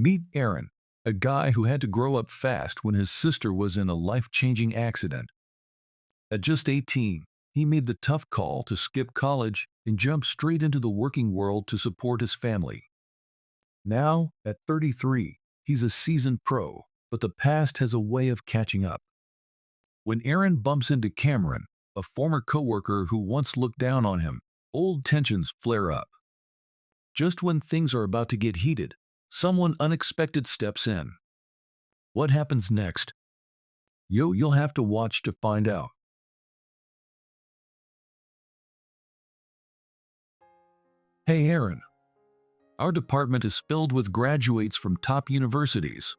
Meet Aaron, a guy who had to grow up fast when his sister was in a life-changing accident. At just 18, he made the tough call to skip college and jump straight into the working world to support his family. Now, at 33, he's a seasoned pro, but the past has a way of catching up. When Aaron bumps into Cameron, a former coworker who once looked down on him, old tensions flare up. Just when things are about to get heated, someone unexpected steps in. What happens next? You'll have to watch to find out. Hey Aaron, our department is filled with graduates from top universities.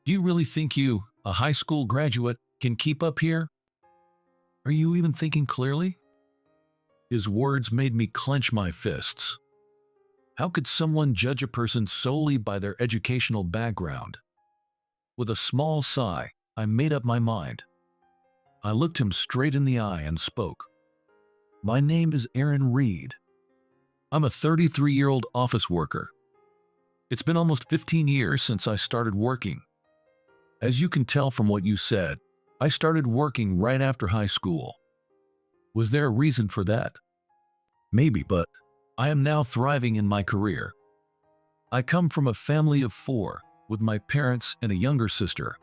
Do you really think you, a high school graduate, can keep up here? Are you even thinking clearly? His words made me clench my fists. How could someone judge a person solely by their educational background? With a small sigh, I made up my mind. I looked him straight in the eye and spoke. My name is Aaron Reed. I'm a 33-year-old office worker. It's been almost 15 years since I started working. As you can tell from what you said, I started working right after high school. Was there a reason for that? Maybe, but I am now thriving in my career. I come from a family of 4, with my parents and a younger sister.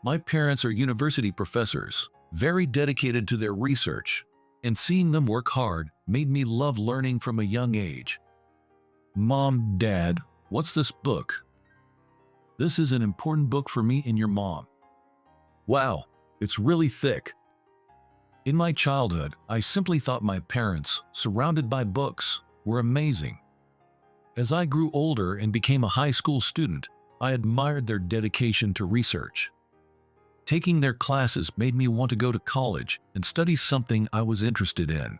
My parents are university professors, very dedicated to their research, and seeing them work hard made me love learning from a young age. Mom, Dad, what's this book? This is an important book for me and your mom. Wow, it's really thick. In my childhood, I simply thought my parents, surrounded by books, were amazing. As I grew older and became a high school student, I admired their dedication to research. Taking their classes made me want to go to college and study something I was interested in.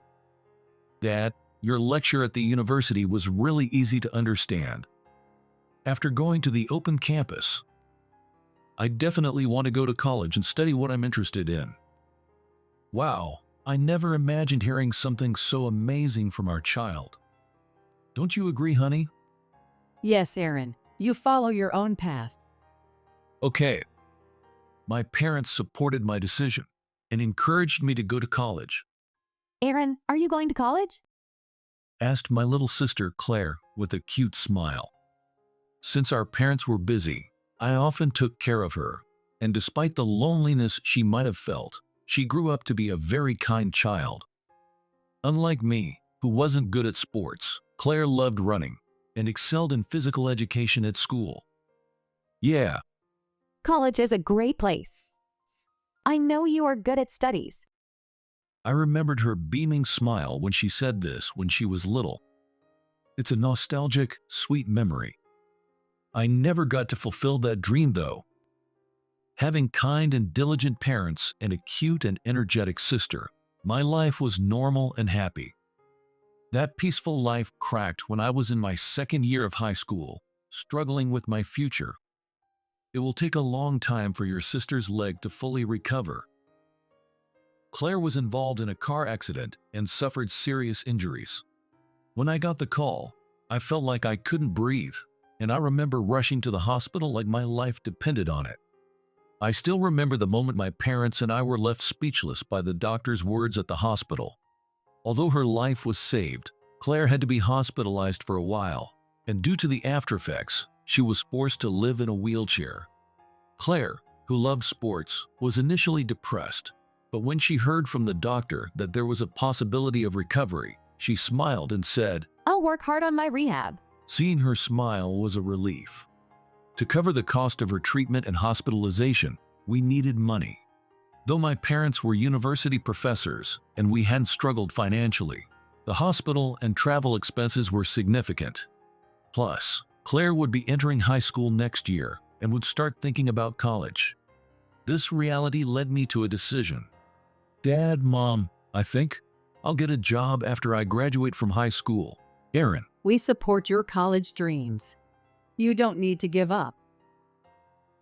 Dad, your lecture at the university was really easy to understand. After going to the open campus, I definitely want to go to college and study what I'm interested in. Wow, I never imagined hearing something so amazing from our child. Don't you agree, honey? Yes, Aaron. You follow your own path. Okay. My parents supported my decision and encouraged me to go to college. Aaron, are you going to college? Asked my little sister Claire with a cute smile. Since our parents were busy, I often took care of her, and despite the loneliness she might have felt, she grew up to be a very kind child. Unlike me, who wasn't good at sports, Claire loved running and excelled in physical education at school. Yeah, College is a great place. I know you are good at studies. I remembered her beaming smile when she said this when she was little. It's a nostalgic, sweet memory. I never got to fulfill that dream though. Having kind and diligent parents and a cute and energetic sister, my life was normal and happy. That peaceful life cracked when I was in my second year of high school, struggling with my future. It will take a long time for your sister's leg to fully recover. Claire was involved in a car accident and suffered serious injuries. When I got the call, I felt like I couldn't breathe, and I remember rushing to the hospital like my life depended on it. I still remember the moment my parents and I were left speechless by the doctor's words at the hospital. Although her life was saved, Claire had to be hospitalized for a while, and due to the aftereffects, she was forced to live in a wheelchair. Claire, who loved sports, was initially depressed, but when she heard from the doctor that there was a possibility of recovery, she smiled and said, I'll work hard on my rehab. Seeing her smile was a relief. To cover the cost of her treatment and hospitalization, we needed money. Though my parents were university professors and we hadn't struggled financially, the hospital and travel expenses were significant. Plus, Claire would be entering high school next year and would start thinking about college. This reality led me to a decision. Dad, Mom, I think I'll get a job after I graduate from high school. Aaron. We support your college dreams. You don't need to give up.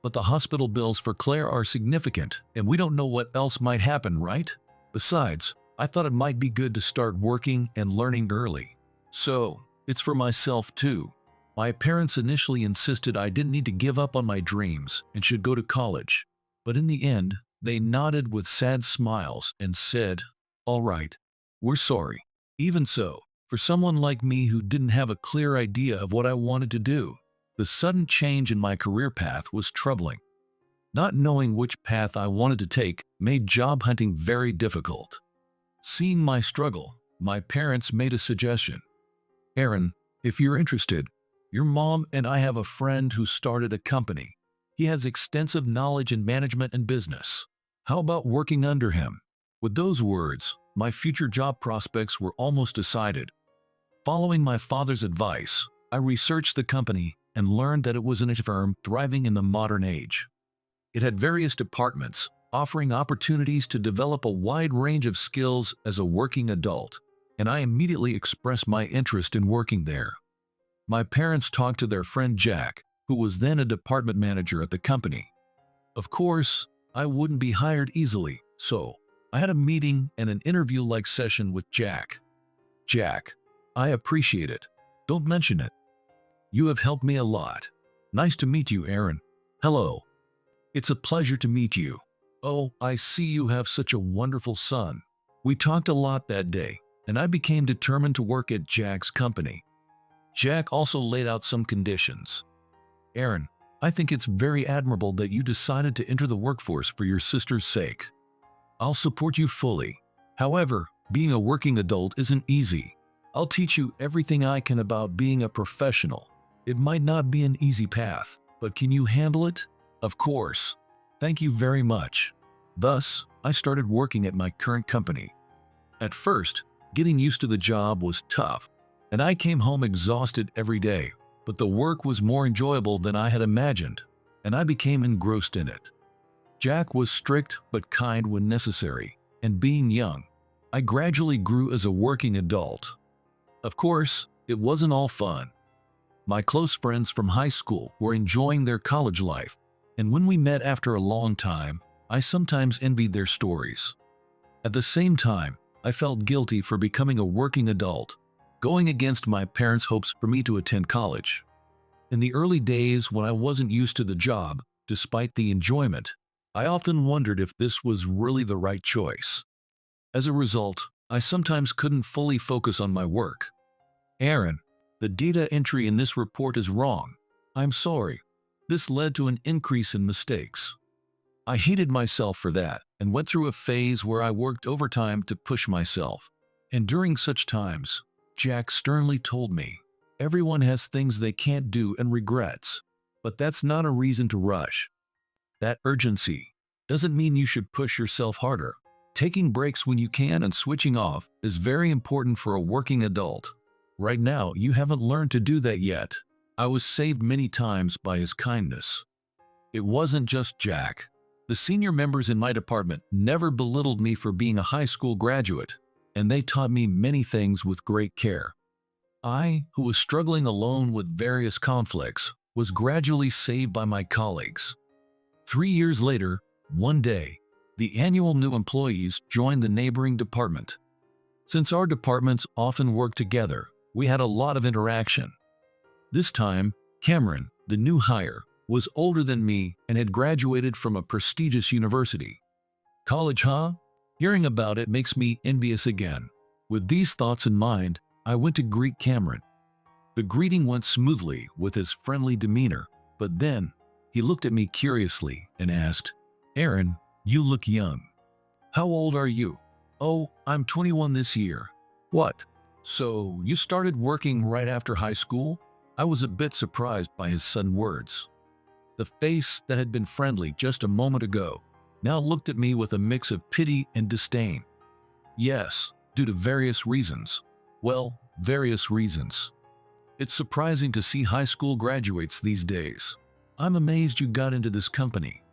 But the hospital bills for Claire are significant, and we don't know what else might happen, right? Besides, I thought it might be good to start working and learning early. So, it's for myself too. My parents initially insisted I didn't need to give up on my dreams and should go to college, but in the end, they nodded with sad smiles and said, "All right, we're sorry." Even so, for someone like me who didn't have a clear idea of what I wanted to do, the sudden change in my career path was troubling. Not knowing which path I wanted to take made job hunting very difficult. Seeing my struggle, my parents made a suggestion. "Aaron, if you're interested, your mom and I have a friend who started a company. He has extensive knowledge in management and business. How about working under him?" With those words, my future job prospects were almost decided. Following my father's advice, I researched the company and learned that it was a niche firm thriving in the modern age. It had various departments, offering opportunities to develop a wide range of skills as a working adult, and I immediately expressed my interest in working there. My parents talked to their friend Jack, who was then a department manager at the company. Of course, I wouldn't be hired easily, so I had a meeting and an interview-like session with Jack. "Jack, I appreciate it. Don't mention it. You have helped me a lot. Nice to meet you, Aaron." "Hello. It's a pleasure to meet you. Oh, I see you have such a wonderful son." We talked a lot that day, and I became determined to work at Jack's company. Jack also laid out some conditions. "Aaron, I think it's very admirable that you decided to enter the workforce for your sister's sake. I'll support you fully. However, being a working adult isn't easy. I'll teach you everything I can about being a professional. It might not be an easy path, but can you handle it?" "Of course. Thank you very much." Thus, I started working at my current company. At first, getting used to the job was tough, and I came home exhausted every day, but the work was more enjoyable than I had imagined, and I became engrossed in it. Jack was strict but kind when necessary, and being young, I gradually grew as a working adult. Of course, it wasn't all fun. My close friends from high school were enjoying their college life, and when we met after a long time, I sometimes envied their stories. At the same time, I felt guilty for becoming a working adult, going against my parents' hopes for me to attend college. In the early days when I wasn't used to the job, despite the enjoyment, I often wondered if this was really the right choice. As a result, I sometimes couldn't fully focus on my work. "Aaron, the data entry in this report is wrong. I'm sorry. This led to an increase in mistakes." I hated myself for that and went through a phase where I worked overtime to push myself. And during such times, Jack sternly told me, "Everyone has things they can't do and regrets, but that's not a reason to rush. That urgency doesn't mean you should push yourself harder. Taking breaks when you can and switching off is very important for a working adult. Right now, you haven't learned to do that yet." I was saved many times by his kindness. It wasn't just Jack. The senior members in my department never belittled me for being a high school graduate, and they taught me many things with great care. I, who was struggling alone with various conflicts, was gradually saved by my colleagues. 3 years later, one day, the annual new employees joined the neighboring department. Since our departments often work together, we had a lot of interaction. This time, Cameron, the new hire, was older than me and had graduated from a prestigious university. College, huh? Hearing about it makes me envious again. With these thoughts in mind, I went to greet Cameron. The greeting went smoothly with his friendly demeanor, but then he looked at me curiously and asked, "Aaron, you look young. How old are you?" "Oh, I'm 21 this year." "What? So you started working right after high school?" I was a bit surprised by his sudden words. The face that had been friendly just a moment ago now looked at me with a mix of pity and disdain. "Yes, due to various reasons." "Well, various reasons. It's surprising to see high school graduates these days. I'm amazed you got into this company.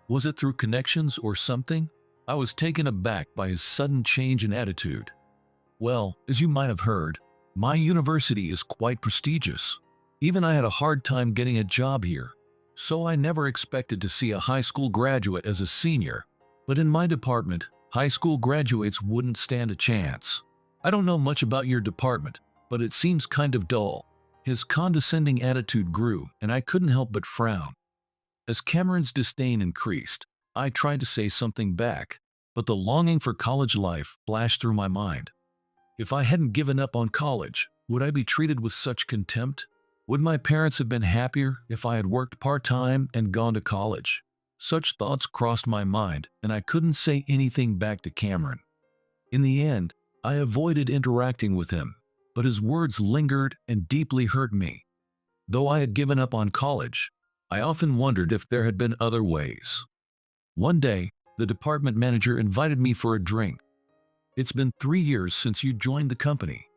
Was it through connections or something?" I was taken aback by his sudden change in attitude. "Well, as you might have heard, my university is quite prestigious. Even I had a hard time getting a job here, so I never expected to see a high school graduate as a senior. But in my department, high school graduates wouldn't stand a chance. I don't know much about your department, but it seems kind of dull." His condescending attitude grew, and I couldn't help but frown. As Cameron's disdain increased, I tried to say something back, but the longing for college life flashed through my mind. If I hadn't given up on college, would I be treated with such contempt? Would my parents have been happier if I had worked part-time and gone to college? Such thoughts crossed my mind, and I couldn't say anything back to Cameron. In the end, I avoided interacting with him, but his words lingered and deeply hurt me. Though I had given up on college, I often wondered if there had been other ways. One day, the department manager invited me for a drink. "It's been 3 years since you joined the company.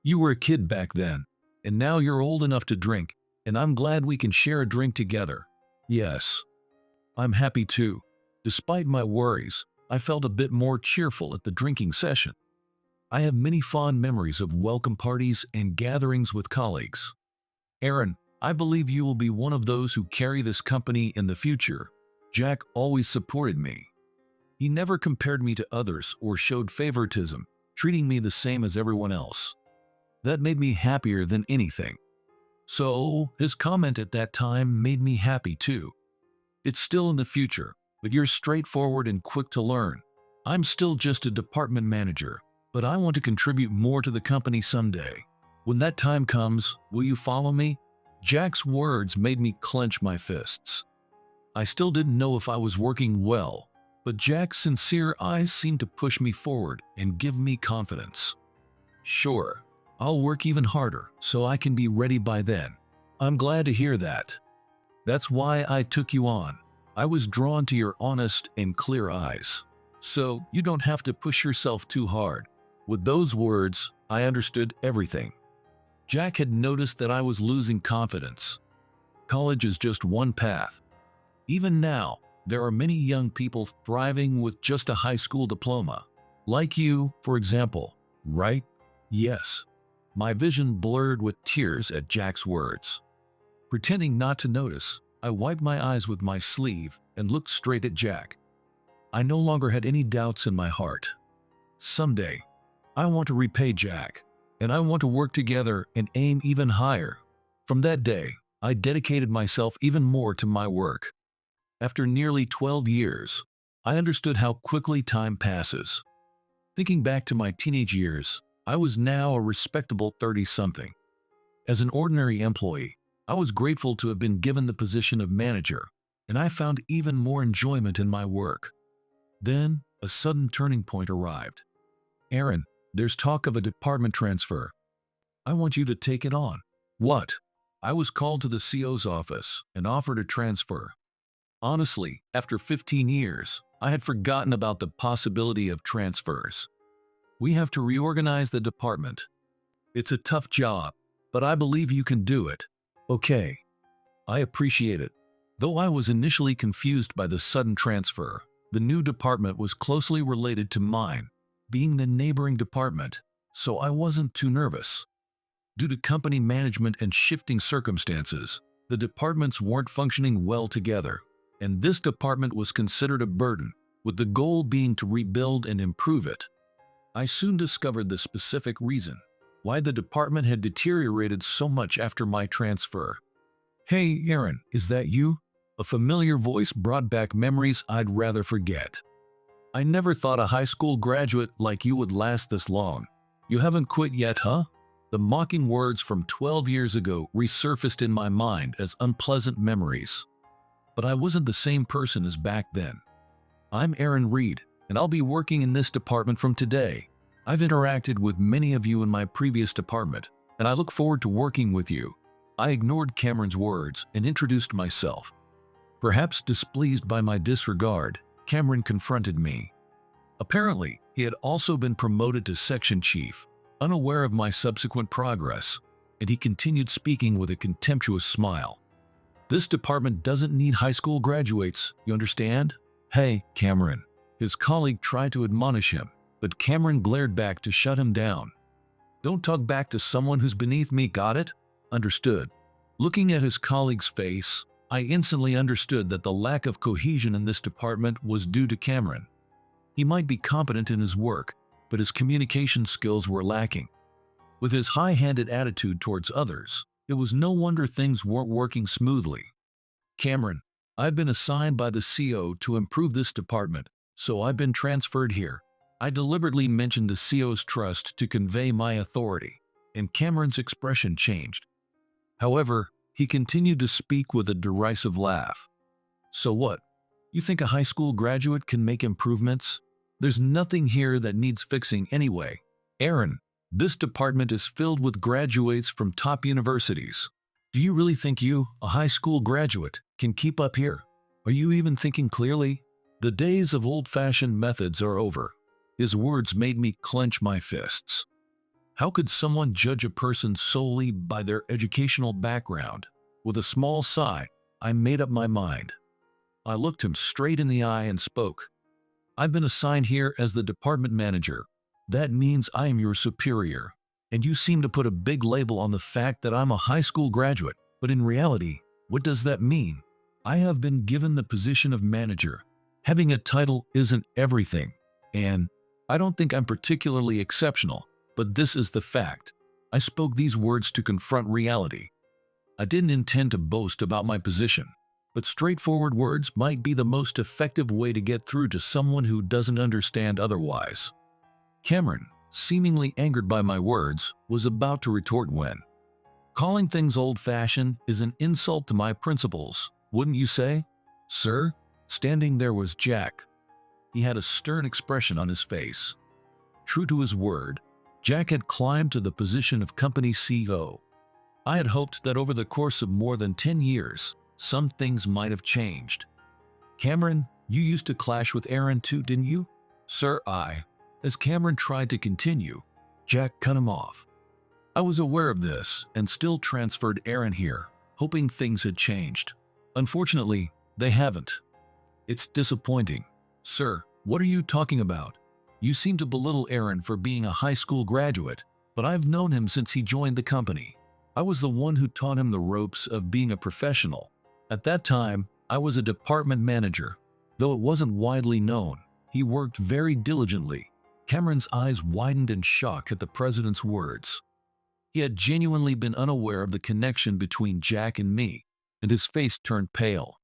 You were a kid back then, and now you're old enough to drink, and I'm glad we can share a drink together." Yes, I'm happy too. Despite my worries, I felt a bit more cheerful at the drinking session. I have many fond memories of welcome parties and gatherings with colleagues. Aaron, I believe you will be one of those who carry this company in the future. Jack always supported me. He never compared me to others or showed favoritism, treating me the same as everyone else. That made me happier than anything. So, his comment at that time made me happy too. It's still in the future, but you're straightforward and quick to learn. I'm still just a department manager, but I want to contribute more to the company someday. When that time comes, will you follow me? Jack's words made me clench my fists. I still didn't know if I was working well, but Jack's sincere eyes seemed to push me forward and give me confidence. Sure, I'll work even harder so I can be ready by then. I'm glad to hear that. That's why I took you on. I was drawn to your honest and clear eyes. So you don't have to push yourself too hard. With those words, I understood everything. Jack had noticed that I was losing confidence. College is just one path. Even now, there are many young people thriving with just a high school diploma. Like you, for example, right? Yes. My vision blurred with tears at Jack's words. Pretending not to notice, I wiped my eyes with my sleeve and looked straight at Jack. I no longer had any doubts in my heart. Someday, I want to repay Jack, and I want to work together and aim even higher. From that day, I dedicated myself even more to my work. After nearly 12 years, I understood how quickly time passes. Thinking back to my teenage years, I was now a respectable 30-something. As an ordinary employee, I was grateful to have been given the position of manager, and I found even more enjoyment in my work. Then, a sudden turning point arrived. Aaron, there's talk of a department transfer. I want you to take it on. What? I was called to the CO's office and offered a transfer. Honestly, after 15 years, I had forgotten about the possibility of transfers. We have to reorganize the department. It's a tough job, but I believe you can do it. Okay. I appreciate it. Though I was initially confused by the sudden transfer, the new department was closely related to mine, being the neighboring department, so I wasn't too nervous. Due to company management and shifting circumstances, the departments weren't functioning well together, and this department was considered a burden, with the goal being to rebuild and improve it. I soon discovered the specific reason why the department had deteriorated so much after my transfer. Hey, Aaron, is that you? A familiar voice brought back memories I'd rather forget. I never thought a high school graduate like you would last this long. You haven't quit yet, huh? The mocking words from 12 years ago resurfaced in my mind as unpleasant memories. But I wasn't the same person as back then. I'm Aaron Reed, and I'll be working in this department from today. I've interacted with many of you in my previous department, and I look forward to working with you. I ignored Cameron's words and introduced myself. Perhaps displeased by my disregard, Cameron confronted me. Apparently, he had also been promoted to section chief, unaware of my subsequent progress, and he continued speaking with a contemptuous smile. This department doesn't need high school graduates, you understand? Hey, Cameron. His colleague tried to admonish him, but Cameron glared back to shut him down. Don't talk back to someone who's beneath me, got it? Understood. Looking at his colleague's face, I instantly understood that the lack of cohesion in this department was due to Cameron. He might be competent in his work, but his communication skills were lacking. With his high-handed attitude towards others, It was no wonder things weren't working smoothly. Cameron, I've been assigned by the CO to improve this department, so I've been transferred here. I deliberately mentioned the CO's trust to convey my authority, and Cameron's expression changed. However, he continued to speak with a derisive laugh. So what? You think a high school graduate can make improvements? There's nothing here that needs fixing anyway. Aaron, this department is filled with graduates from top universities. Do you really think you, a high school graduate, can keep up here? Are you even thinking clearly? The days of old-fashioned methods are over. His words made me clench my fists. How could someone judge a person solely by their educational background? With a small sigh, I made up my mind. I looked him straight in the eye and spoke. I've been assigned here as the department manager. That means I am your superior. And you seem to put a big label on the fact that I'm a high school graduate. But in reality, what does that mean? I have been given the position of manager. Having a title isn't everything. And I don't think I'm particularly exceptional, but this is the fact. I spoke these words to confront reality. I didn't intend to boast about my position, but straightforward words might be the most effective way to get through to someone who doesn't understand otherwise. Cameron, seemingly angered by my words, was about to retort when, calling things old-fashioned is an insult to my principles, wouldn't you say? Sir? Standing there was Jack. He had a stern expression on his face. True to his word, Jack had climbed to the position of company CEO. I had hoped that over the course of more than 10 years, some things might have changed. Cameron, you used to clash with Aaron too, didn't you? Sir, As Cameron tried to continue, Jack cut him off. I was aware of this and still transferred Aaron here, hoping things had changed. Unfortunately, they haven't. It's disappointing. Sir, what are you talking about? You seem to belittle Aaron for being a high school graduate, but I've known him since he joined the company. I was the one who taught him the ropes of being a professional. At that time, I was a department manager. Though it wasn't widely known, he worked very diligently. Cameron's eyes widened in shock at the president's words. He had genuinely been unaware of the connection between Jack and me, and his face turned pale.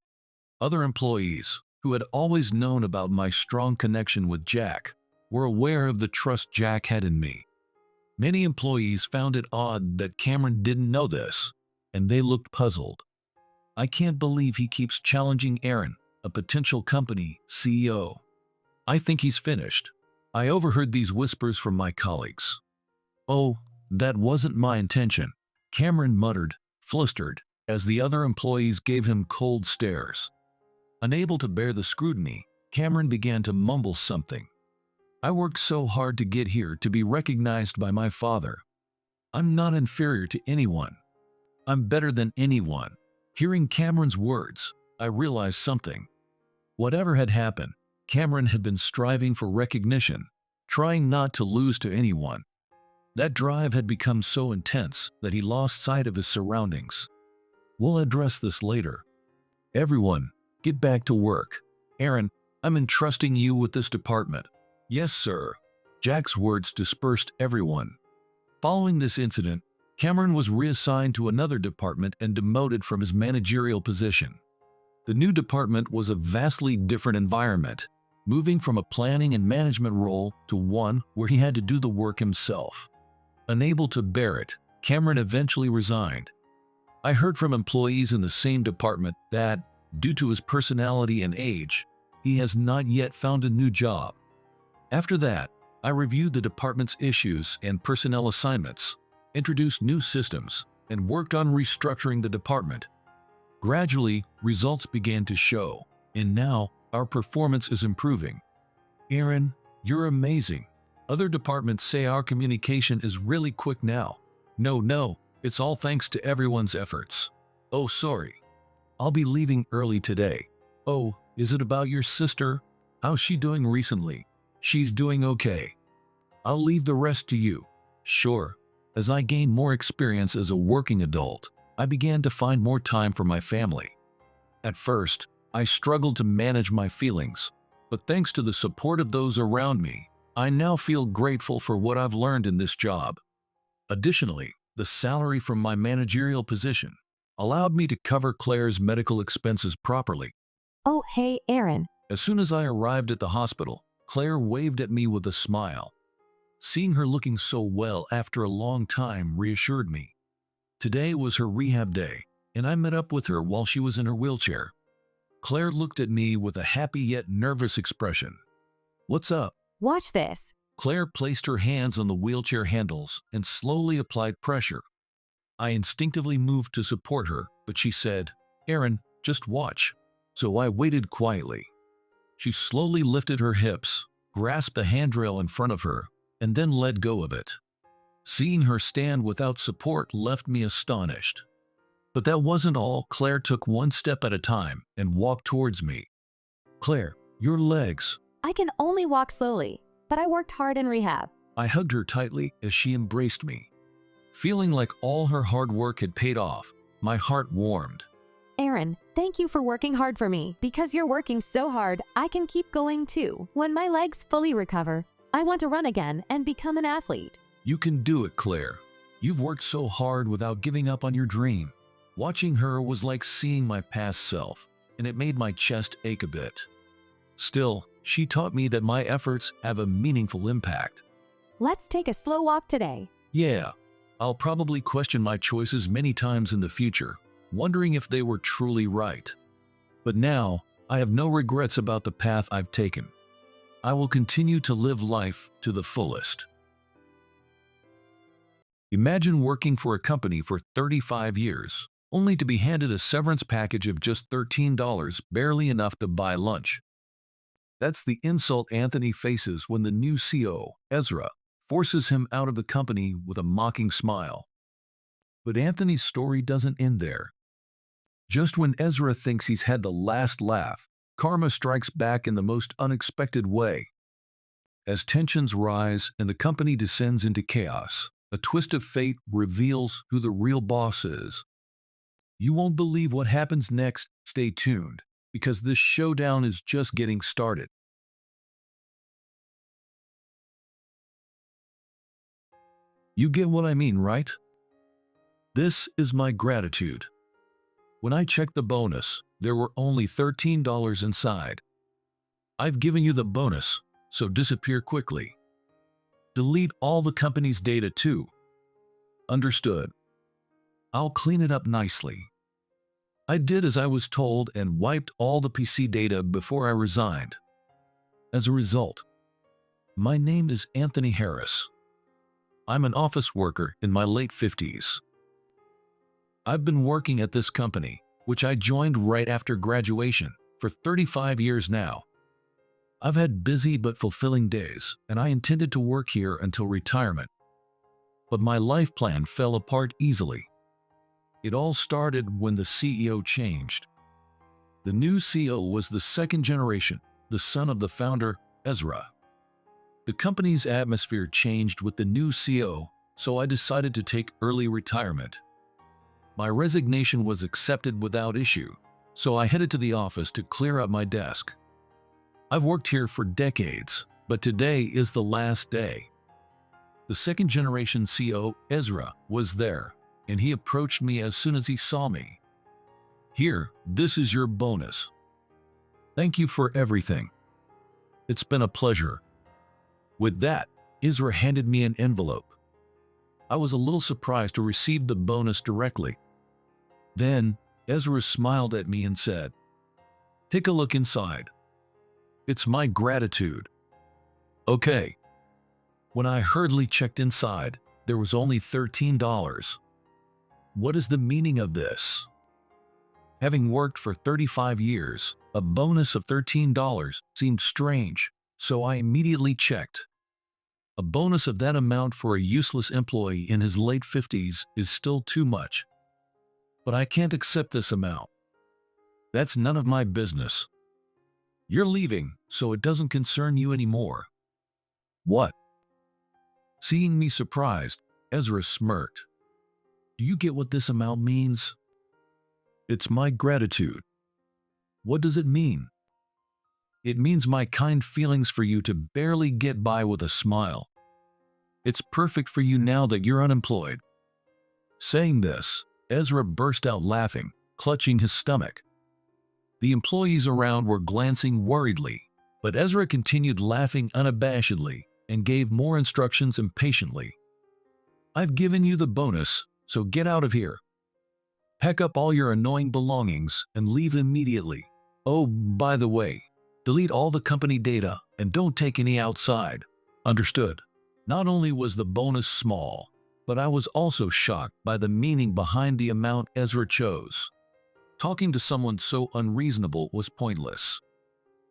Other employees, who had always known about my strong connection with Jack, were aware of the trust Jack had in me. Many employees found it odd that Cameron didn't know this, and they looked puzzled. I can't believe he keeps challenging Aaron, a potential company CEO. I think he's finished. I overheard these whispers from my colleagues. Oh, that wasn't my intention, Cameron muttered, flustered, as the other employees gave him cold stares. Unable to bear the scrutiny, Cameron began to mumble something. I worked so hard to get here to be recognized by my father. I'm not inferior to anyone. I'm better than anyone. Hearing Cameron's words, I realized something. Whatever had happened, Cameron had been striving for recognition, trying not to lose to anyone. That drive had become so intense that he lost sight of his surroundings. We'll address this later. Everyone, get back to work. Aaron, I'm entrusting you with this department. Yes, sir. Jack's words dispersed everyone. Following this incident, Cameron was reassigned to another department and demoted from his managerial position. The new department was a vastly different environment, moving from a planning and management role to one where he had to do the work himself. Unable to bear it, Cameron eventually resigned. I heard from employees in the same department that, due to his personality and age, he has not yet found a new job. After that, I reviewed the department's issues and personnel assignments, introduced new systems, and worked on restructuring the department. Gradually, results began to show, and now our performance is improving. Aaron, you're amazing. Other departments say our communication is really quick now. No, it's all thanks to everyone's efforts. Oh, sorry. I'll be leaving early today. Oh, is it about your sister? How's she doing recently? She's doing okay. I'll leave the rest to you. Sure. As I gained more experience as a working adult, I began to find more time for my family. At first, I struggled to manage my feelings, but thanks to the support of those around me, I now feel grateful for what I've learned in this job. Additionally, The salary from my managerial position allowed me to cover Claire's medical expenses properly. Oh, hey, Aaron. As soon as I arrived at the hospital, Claire waved at me with a smile. Seeing her looking so well after a long time reassured me. Today was her rehab day, and I met up with her while she was in her wheelchair. Claire looked at me with a happy yet nervous expression. "What's up?" Watch this. Claire placed her hands on the wheelchair handles and slowly applied pressure. I instinctively moved to support her, but she said, "Aaron, just watch." So I waited quietly. She slowly lifted her hips, grasped the handrail in front of her, and then let go of it. Seeing her stand without support left me astonished. But that wasn't all. Claire took one step at a time and walked towards me. "Claire, your legs." I can only walk slowly, but I worked hard in rehab. I hugged her tightly as she embraced me. Feeling like all her hard work had paid off, my heart warmed. Aaron, thank you for working hard for me. Because you're working so hard, I can keep going too. When my legs fully recover, I want to run again and become an athlete. You can do it, Claire. You've worked so hard without giving up on your dream. Watching her was like seeing my past self, and it made my chest ache a bit. Still, she taught me that my efforts have a meaningful impact. Let's take a slow walk today. Yeah, I'll probably question my choices many times in the future, wondering if they were truly right. But now, I have no regrets about the path I've taken. I will continue to live life to the fullest. Imagine working for a company for 35 years, only to be handed a severance package of just $13, barely enough to buy lunch. That's the insult Anthony faces when the new CEO, Ezra, forces him out of the company with a mocking smile. But Anthony's story doesn't end there. Just when Ezra thinks he's had the last laugh, karma strikes back in the most unexpected way. As tensions rise and the company descends into chaos, a twist of fate reveals who the real boss is. You won't believe what happens next. Stay tuned, because this showdown is just getting started. You get what I mean, right? This is my gratitude. When I checked the bonus, there were only $13 inside. I've given you the bonus, so disappear quickly. Delete all the company's data too. Understood. I'll clean it up nicely. I did as I was told and wiped all the PC data before I resigned. As a result, my name is Anthony Harris. I'm an office worker in my late 50s. I've been working at this company, which I joined right after graduation, for 35 years now. I've had busy but fulfilling days, and I intended to work here until retirement. But my life plan fell apart easily. It all started when the CEO changed. The new CEO was the second generation, the son of the founder, Ezra. The company's atmosphere changed with the new CEO, so I decided to take early retirement. My resignation was accepted without issue, so I headed to the office to clear out my desk. I've worked here for decades, but today is the last day. The second generation CEO, Ezra, was there, and he approached me as soon as he saw me. "Here, this is your bonus. Thank you for everything. It's been a pleasure." With that, Ezra handed me an envelope. I was a little surprised to receive the bonus directly. Then, Ezra smiled at me and said, "Take a look inside. It's my gratitude." Okay. When I hurriedly checked inside, there was only $13. What is the meaning of this? Having worked for 35 years, a bonus of $13 seemed strange, so I immediately checked. A bonus of that amount for a useless employee in his late 50s is still too much. But I can't accept this amount. That's none of my business. You're leaving, so it doesn't concern you anymore. What? Seeing me surprised, Ezra smirked. Do you get what this amount means? It's my gratitude. What does it mean? It means my kind feelings for you to barely get by with a smile. It's perfect for you now that you're unemployed. Saying this, Ezra burst out laughing, clutching his stomach. The employees around were glancing worriedly, but Ezra continued laughing unabashedly and gave more instructions impatiently. I've given you the bonus, so get out of here. Pack up all your annoying belongings and leave immediately. Oh, by the way, delete all the company data and don't take any outside. Understood? Not only was the bonus small, but I was also shocked by the meaning behind the amount Ezra chose. Talking to someone so unreasonable was pointless.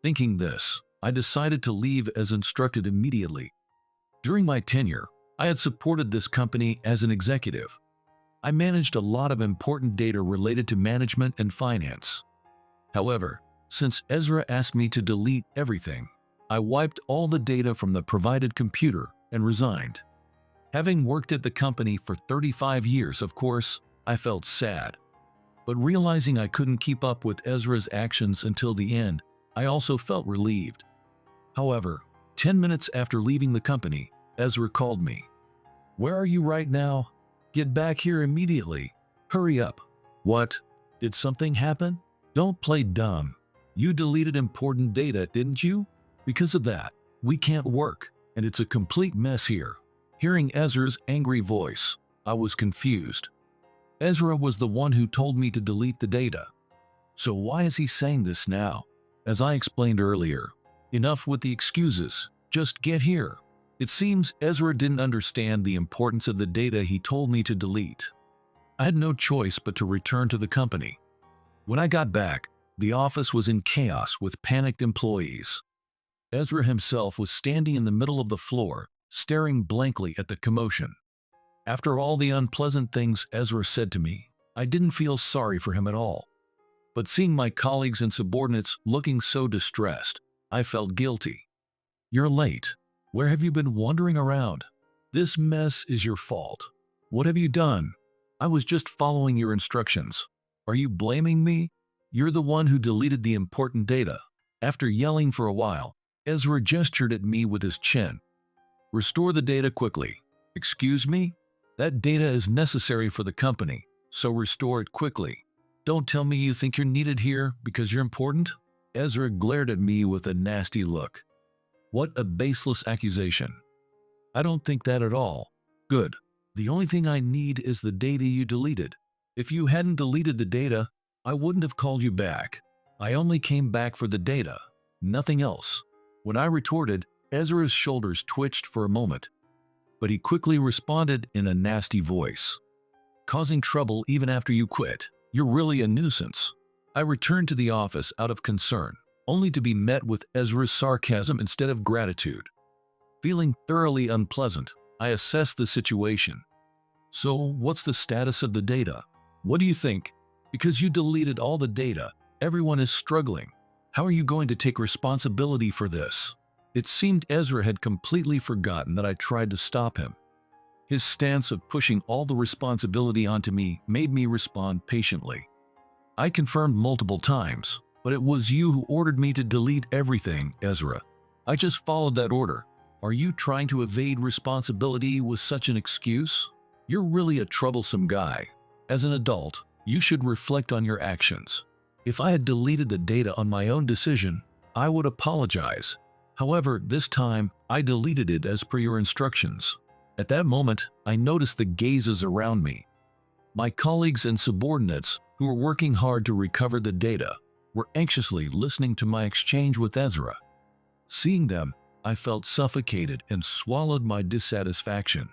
Thinking this, I decided to leave as instructed immediately. During my tenure, I had supported this company as an executive. I managed a lot of important data related to management and finance. However, since Ezra asked me to delete everything, I wiped all the data from the provided computer and resigned. Having worked at the company for 35 years, of course, I felt sad. But realizing I couldn't keep up with Ezra's actions until the end, I also felt relieved. However, 10 minutes after leaving the company, Ezra called me. "Where are you right now? Get back here immediately. Hurry up." What? Did something happen? Don't play dumb. You deleted important data, didn't you? Because of that, we can't work, and it's a complete mess here. Hearing Ezra's angry voice, I was confused. Ezra was the one who told me to delete the data. So why is he saying this now? As I explained earlier, enough with the excuses, just get here. It seems Ezra didn't understand the importance of the data he told me to delete. I had no choice but to return to the company. When I got back, the office was in chaos with panicked employees. Ezra himself was standing in the middle of the floor, staring blankly at the commotion. After all the unpleasant things Ezra said to me, I didn't feel sorry for him at all. But seeing my colleagues and subordinates looking so distressed, I felt guilty. "You're late. Where have you been wandering around? This mess is your fault. What have you done? I was just following your instructions. Are you blaming me? You're the one who deleted the important data." After yelling for a while, Ezra gestured at me with his chin. "Restore the data quickly." "Excuse me? That data is necessary for the company, so restore it quickly. Don't tell me you think you're needed here because you're important." Ezra glared at me with a nasty look. What a baseless accusation. I don't think that at all. Good. The only thing I need is the data you deleted. If you hadn't deleted the data, I wouldn't have called you back. I only came back for the data, nothing else. When I retorted, Ezra's shoulders twitched for a moment, but he quickly responded in a nasty voice. "Causing trouble even after you quit. You're really a nuisance." I returned to the office out of concern, only to be met with Ezra's sarcasm instead of gratitude. Feeling thoroughly unpleasant, I assessed the situation. "So, what's the status of the data? What do you think? Because you deleted all the data, everyone is struggling. How are you going to take responsibility for this?" It seemed Ezra had completely forgotten that I tried to stop him. His stance of pushing all the responsibility onto me made me respond patiently. "I confirmed multiple times, but it was you who ordered me to delete everything, Ezra. I just followed that order. Are you trying to evade responsibility with such an excuse? You're really a troublesome guy. As an adult, you should reflect on your actions. If I had deleted the data on my own decision, I would apologize. However, this time, I deleted it as per your instructions." At that moment, I noticed the gazes around me. My colleagues and subordinates, who were working hard to recover the data, were anxiously listening to my exchange with Ezra. Seeing them, I felt suffocated and swallowed my dissatisfaction.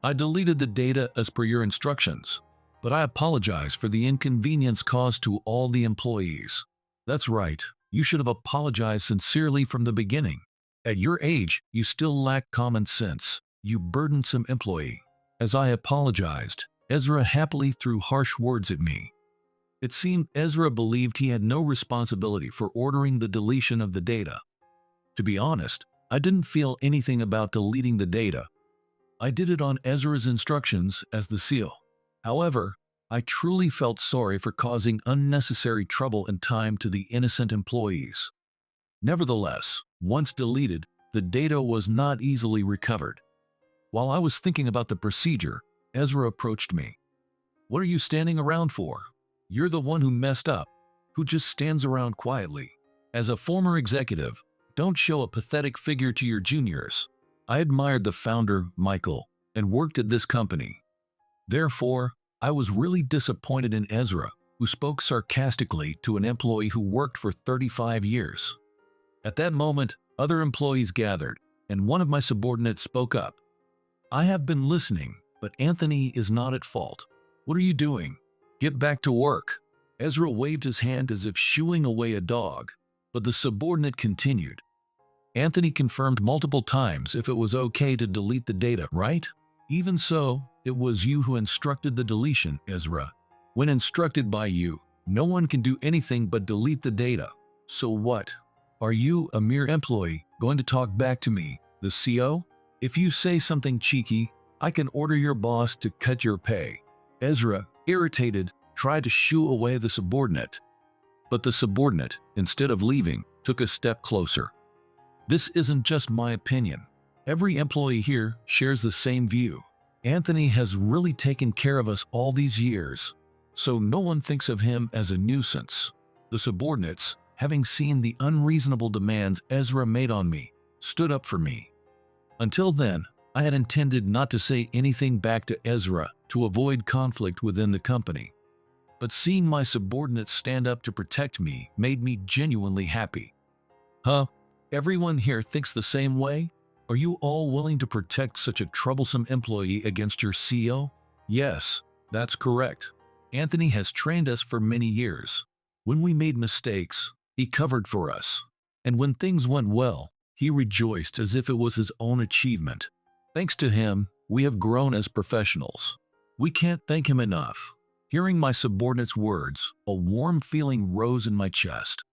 "I deleted the data as per your instructions, but I apologize for the inconvenience caused to all the employees." "That's right. You should have apologized sincerely from the beginning. At your age, you still lack common sense, you burdensome employee." As I apologized, Ezra happily threw harsh words at me. It seemed Ezra believed he had no responsibility for ordering the deletion of the data. To be honest, I didn't feel anything about deleting the data. I did it on Ezra's instructions as the seal. However, I truly felt sorry for causing unnecessary trouble and time to the innocent employees. Nevertheless, once deleted, the data was not easily recovered. While I was thinking about the procedure, Ezra approached me. What are you standing around for? You're the one who messed up, who just stands around quietly. As a former executive, don't show a pathetic figure to your juniors. I admired the founder, Michael, and worked at this company. Therefore, I was really disappointed in Ezra, who spoke sarcastically to an employee who worked for 35 years. At that moment, other employees gathered, and one of my subordinates spoke up. I have been listening, but Anthony is not at fault. What are you doing? Get back to work. Ezra waved his hand as if shooing away a dog, but the subordinate continued. Anthony confirmed multiple times if it was okay to delete the data, right? Even so, it was you who instructed the deletion, Ezra. When instructed by you, no one can do anything but delete the data. So what? Are you, a mere employee, going to talk back to me, the CO? If you say something cheeky, I can order your boss to cut your pay. Ezra, irritated, tried to shoo away the subordinate. But the subordinate, instead of leaving, took a step closer. This isn't just my opinion. Every employee here shares the same view. Anthony has really taken care of us all these years, so no one thinks of him as a nuisance. The subordinates, having seen the unreasonable demands Ezra made on me, stood up for me. Until then, I had intended not to say anything back to Ezra to avoid conflict within the company. But seeing my subordinates stand up to protect me made me genuinely happy. Huh? Everyone here thinks the same way? Are you all willing to protect such a troublesome employee against your CEO? Yes, that's correct. Anthony has trained us for many years. When we made mistakes, he covered for us. And when things went well, he rejoiced as if it was his own achievement. Thanks to him, we have grown as professionals. We can't thank him enough. Hearing my subordinate's words, a warm feeling rose in my chest.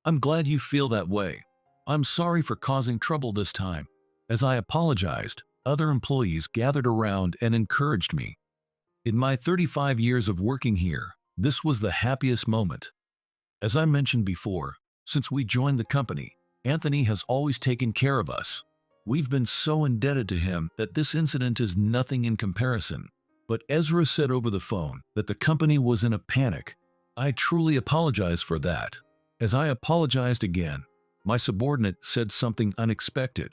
I'm glad you feel that way. I'm sorry for causing trouble this time. As I apologized, other employees gathered around and encouraged me. In my 35 years of working here, this was the happiest moment. As I mentioned before, since we joined the company, Anthony has always taken care of us. We've been so indebted to him that this incident is nothing in comparison. But Ezra said over the phone that the company was in a panic. I truly apologize for that. As I apologized again, my subordinate said something unexpected.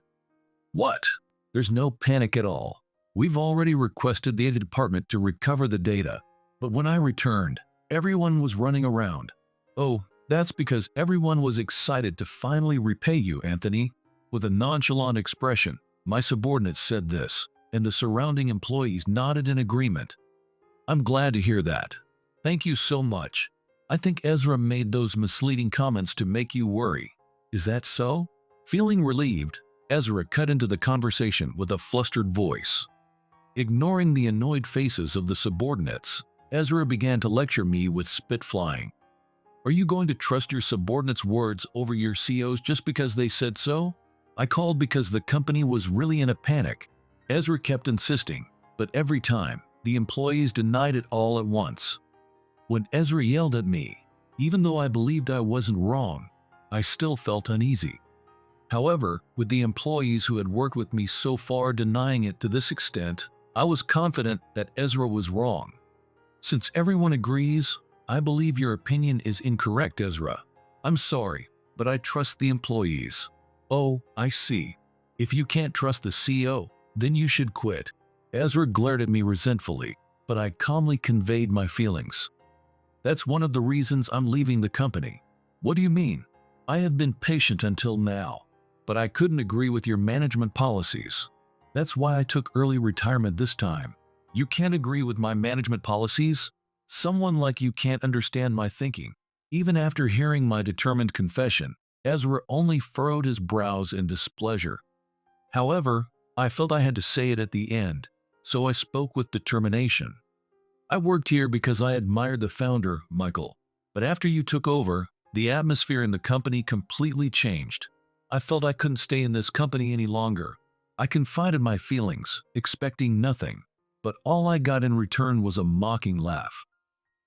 What? There's no panic at all. We've already requested the department to recover the data. But when I returned, everyone was running around. Oh, that's because everyone was excited to finally repay you, Anthony. With a nonchalant expression, my subordinate said this, and the surrounding employees nodded in agreement. I'm glad to hear that. Thank you so much. I think Ezra made those misleading comments to make you worry. Is that so? Feeling relieved, Ezra cut into the conversation with a flustered voice. Ignoring the annoyed faces of the subordinates, Ezra began to lecture me with spit flying. Are you going to trust your subordinates' words over your CO's just because they said so? I called because the company was really in a panic. Ezra kept insisting, but every time, the employees denied it all at once. When Ezra yelled at me, even though I believed I wasn't wrong, I still felt uneasy. However, with the employees who had worked with me so far denying it to this extent, I was confident that Ezra was wrong. Since everyone agrees, I believe your opinion is incorrect, Ezra. I'm sorry, but I trust the employees. Oh, I see. If you can't trust the CEO, then you should quit. Ezra glared at me resentfully, but I calmly conveyed my feelings. That's one of the reasons I'm leaving the company. What do you mean? I have been patient until now, but I couldn't agree with your management policies. That's why I took early retirement this time. You can't agree with my management policies? Someone like you can't understand my thinking. Even after hearing my determined confession, Ezra only furrowed his brows in displeasure. However, I felt I had to say it at the end, so I spoke with determination. I worked here because I admired the founder, Michael, but after you took over, the atmosphere in the company completely changed. I felt I couldn't stay in this company any longer. I confided my feelings, expecting nothing, but all I got in return was a mocking laugh.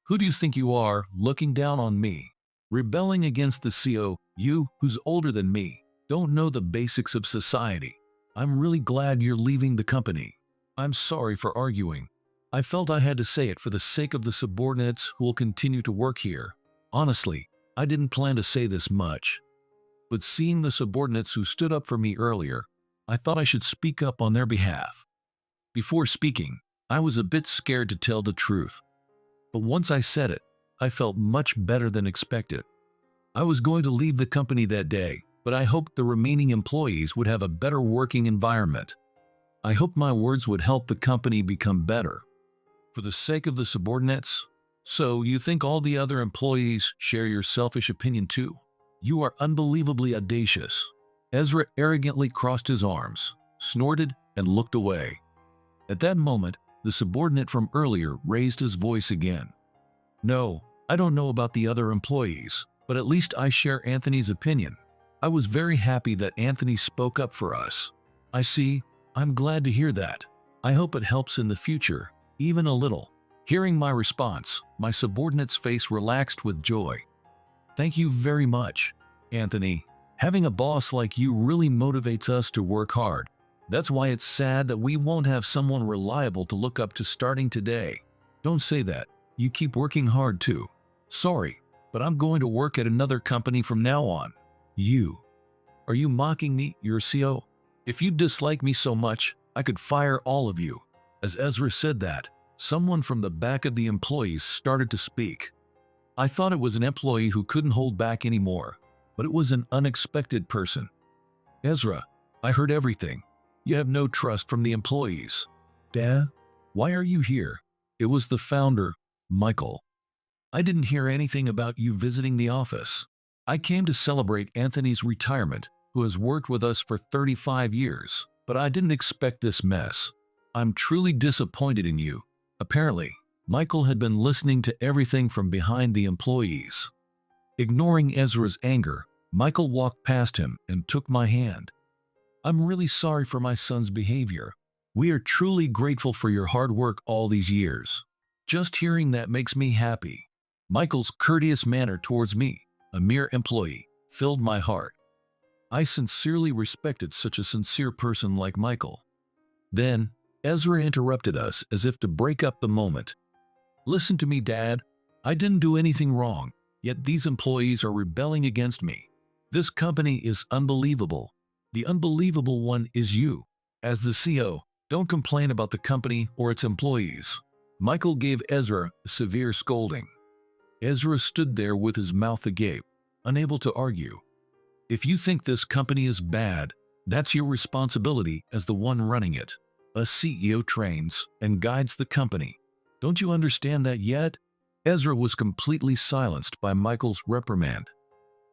Who do you think you are, looking down on me? Rebelling against the CEO, you, who's older than me, don't know the basics of society. I'm really glad you're leaving the company. I'm sorry for arguing. I felt I had to say it for the sake of the subordinates who will continue to work here. Honestly, I didn't plan to say this much. But seeing the subordinates who stood up for me earlier, I thought I should speak up on their behalf. Before speaking, I was a bit scared to tell the truth. But once I said it, I felt much better than expected. I was going to leave the company that day, but I hoped the remaining employees would have a better working environment. I hoped my words would help the company become better. For the sake of the subordinates? So you think all the other employees share your selfish opinion too? You are unbelievably audacious. Ezra arrogantly crossed his arms, snorted, and looked away. At that moment, the subordinate from earlier raised his voice again. No, I don't know about the other employees, but at least I share Anthony's opinion. I was very happy that Anthony spoke up for us. I see. I'm glad to hear that. I hope it helps in the future, even a little. Hearing my response, my subordinate's face relaxed with joy. Thank you very much, Anthony. Having a boss like you really motivates us to work hard. That's why it's sad that we won't have someone reliable to look up to starting today. Don't say that. You keep working hard too. Sorry, but I'm going to work at another company from now on. You. Are you mocking me, your CO? If you dislike me so much, I could fire all of you. As Ezra said that, someone from the back of the employees started to speak. I thought it was an employee who couldn't hold back anymore, but it was an unexpected person. Ezra, I heard everything. You have no trust from the employees. Dad, why are you here? It was the founder, Michael. I didn't hear anything about you visiting the office. I came to celebrate Anthony's retirement, who has worked with us for 35 years, but I didn't expect this mess. I'm truly disappointed in you. Apparently, Michael had been listening to everything from behind the employees. Ignoring Ezra's anger, Michael walked past him and took my hand. I'm really sorry for my son's behavior. We are truly grateful for your hard work all these years. Just hearing that makes me happy. Michael's courteous manner towards me, a mere employee, filled my heart. I sincerely respected such a sincere person like Michael. Then, Ezra interrupted us as if to break up the moment. Listen to me, Dad. I didn't do anything wrong, yet these employees are rebelling against me. This company is unbelievable. The unbelievable one is you. As the CEO, don't complain about the company or its employees. Michael gave Ezra a severe scolding. Ezra stood there with his mouth agape, unable to argue. If you think this company is bad, that's your responsibility as the one running it. A CEO trains and guides the company. Don't you understand that yet? Ezra was completely silenced by Michael's reprimand.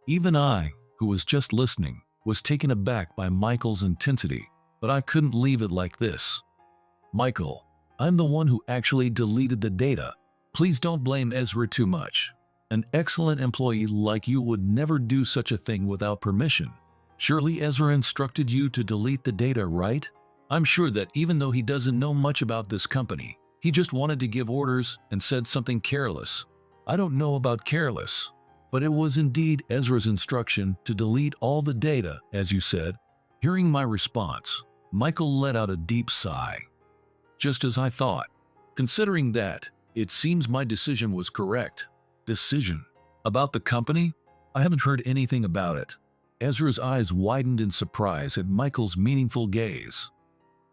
Even I, who was just listening, was taken aback by Michael's intensity, but I couldn't leave it like this. Michael, I'm the one who actually deleted the data. Please don't blame Ezra too much. An excellent employee like you would never do such a thing without permission. Surely Ezra instructed you to delete the data, right? I'm sure that even though he doesn't know much about this company, he just wanted to give orders and said something careless. I don't know about careless, but it was indeed Ezra's instruction to delete all the data, as you said. Hearing my response, Michael let out a deep sigh. Just as I thought. Considering that, it seems my decision was correct. Decision? About the company? I haven't heard anything about it. Ezra's eyes widened in surprise at Michael's meaningful gaze.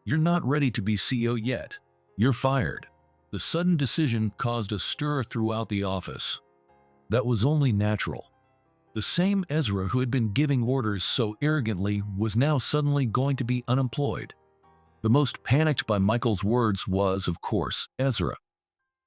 You're not ready to be CEO yet. You're fired. The sudden decision caused a stir throughout the office. That was only natural. The same Ezra who had been giving orders so arrogantly was now suddenly going to be unemployed. The most panicked by Michael's words was, of course, Ezra.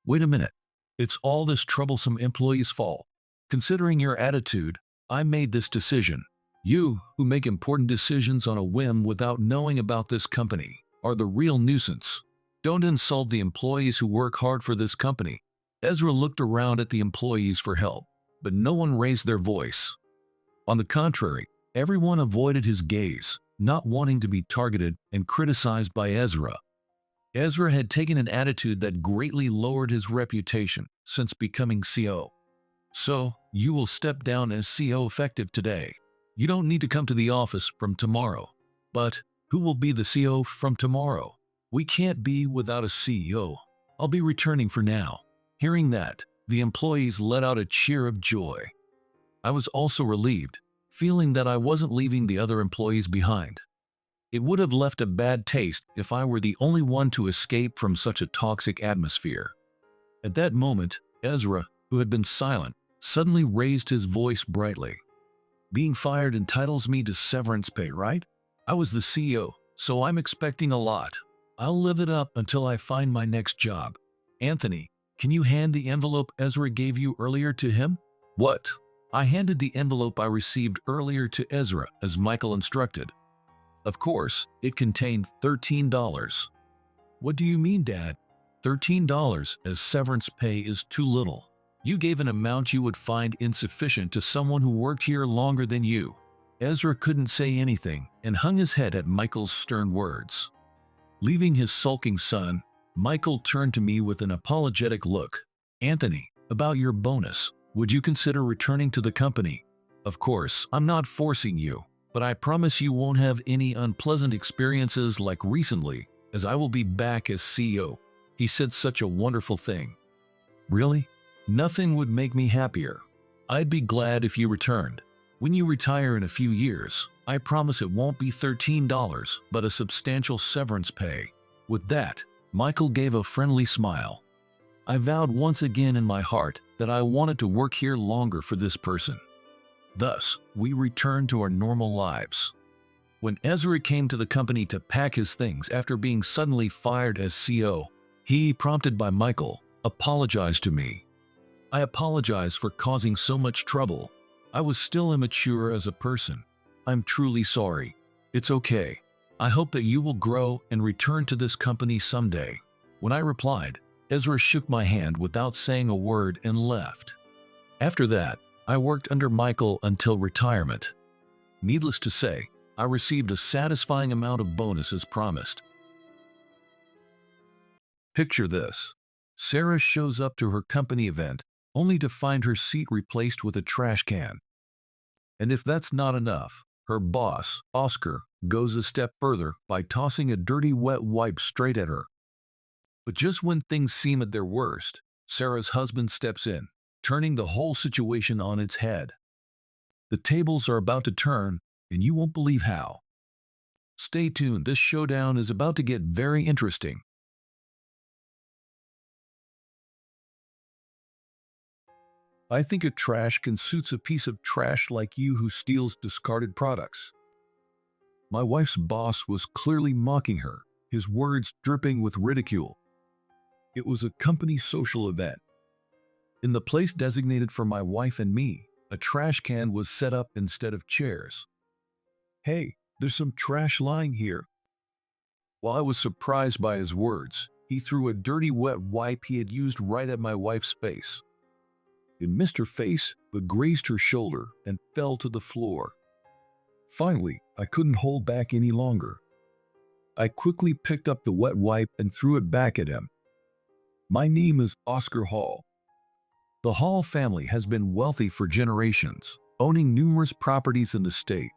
Wait a minute. It's all this troublesome employee's fault. Considering your attitude, I made this decision. You, who make important decisions on a whim without knowing about this company, are the real nuisance. Don't insult the employees who work hard for this company. Ezra looked around at the employees for help, but no one raised their voice. On the contrary, everyone avoided his gaze, not wanting to be targeted and criticized by Ezra. Ezra had taken an attitude that greatly lowered his reputation since becoming CEO. So, you will step down as CEO effective today. You don't need to come to the office from tomorrow. But, who will be the CEO from tomorrow? We can't be without a CEO. I'll be returning for now." Hearing that, the employees let out a cheer of joy. I was also relieved, feeling that I wasn't leaving the other employees behind. It would have left a bad taste if I were the only one to escape from such a toxic atmosphere. At that moment, Ezra, who had been silent, suddenly raised his voice brightly. "Being fired entitles me to severance pay, right? I was the CEO, so I'm expecting a lot. I'll live it up until I find my next job. Anthony, can you hand the envelope Ezra gave you earlier to him?" "What?" I handed the envelope I received earlier to Ezra as Michael instructed. Of course, it contained $13. "What do you mean, Dad? $13 as severance pay is too little. You gave an amount you would find insufficient to someone who worked here longer than you." Ezra couldn't say anything and hung his head at Michael's stern words. Leaving his sulking son, Michael turned to me with an apologetic look. "Anthony, about your bonus, would you consider returning to the company? Of course, I'm not forcing you, but I promise you won't have any unpleasant experiences like recently, as I will be back as CEO. He said such a wonderful thing." "Really? Nothing would make me happier. I'd be glad if you returned. When you retire in a few years, I promise it won't be $13, but a substantial severance pay." With that, Michael gave a friendly smile. I vowed once again in my heart that I wanted to work here longer for this person. Thus, we returned to our normal lives. When Ezra came to the company to pack his things after being suddenly fired as CEO, he, prompted by Michael, apologized to me. "I apologize for causing so much trouble. I was still immature as a person. I'm truly sorry. It's okay. I hope that you will grow and return to this company someday." When I replied, Ezra shook my hand without saying a word and left. After that, I worked under Michael until retirement. Needless to say, I received a satisfying amount of bonus as promised. Picture this. Sarah shows up to her company event only to find her seat replaced with a trash can. And if that's not enough, her boss, Oscar, goes a step further by tossing a dirty wet wipe straight at her. But just when things seem at their worst, Sarah's husband steps in, turning the whole situation on its head. The tables are about to turn, and you won't believe how. Stay tuned, this showdown is about to get very interesting. I think a trash can suits a piece of trash like you who steals discarded products. My wife's boss was clearly mocking her, his words dripping with ridicule. It was a company social event. In the place designated for my wife and me, a trash can was set up instead of chairs. "Hey, there's some trash lying here." While I was surprised by his words, he threw a dirty wet wipe he had used right at my wife's face. It missed her face, but grazed her shoulder and fell to the floor. Finally, I couldn't hold back any longer. I quickly picked up the wet wipe and threw it back at him. My name is Oscar Hall. The Hall family has been wealthy for generations, owning numerous properties in the state.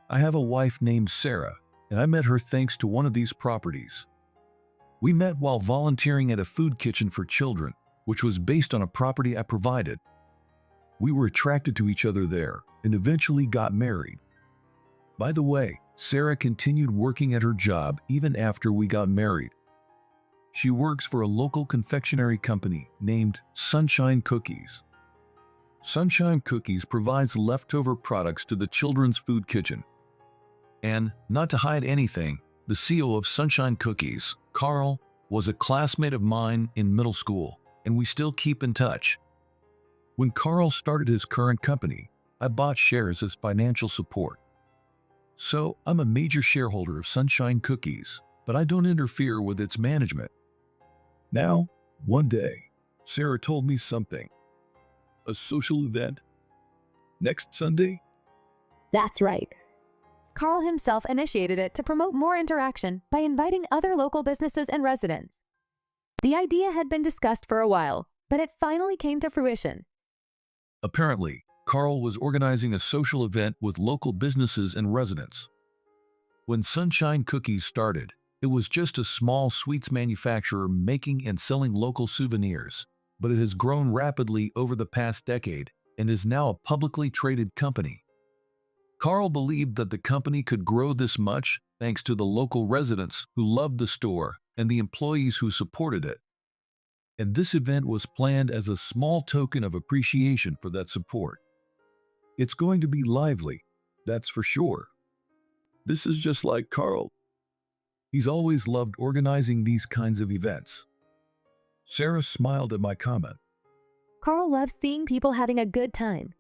I have a wife named Sarah, and I met her thanks to one of these properties. We met while volunteering at a food kitchen for children, which was based on a property I provided. We were attracted to each other there and eventually got married. By the way, Sarah continued working at her job even after we got married. She works for a local confectionery company named Sunshine Cookies. Sunshine Cookies provides leftover products to the children's food kitchen. And, not to hide anything, the CEO of Sunshine Cookies, Carl, was a classmate of mine in middle school, and we still keep in touch. When Carl started his current company, I bought shares as financial support. So, I'm a major shareholder of Sunshine Cookies, but I don't interfere with its management. Now, one day, Sarah told me something. A social event? Next Sunday? That's right. Carl himself initiated it to promote more interaction by inviting other local businesses and residents. The idea had been discussed for a while, but it finally came to fruition. Apparently, Carl was organizing a social event with local businesses and residents. When Sunshine Cookies started, It was just a small sweets manufacturer making and selling local souvenirs, but it has grown rapidly over the past decade and is now a publicly traded company. Carl believed that the company could grow this much thanks to the local residents who loved the store and the employees who supported it. And this event was planned as a small token of appreciation for that support. It's going to be lively, that's for sure. This is just like Carl. He's always loved organizing these kinds of events. Sarah smiled at my comment. Carl loves seeing people having a good time.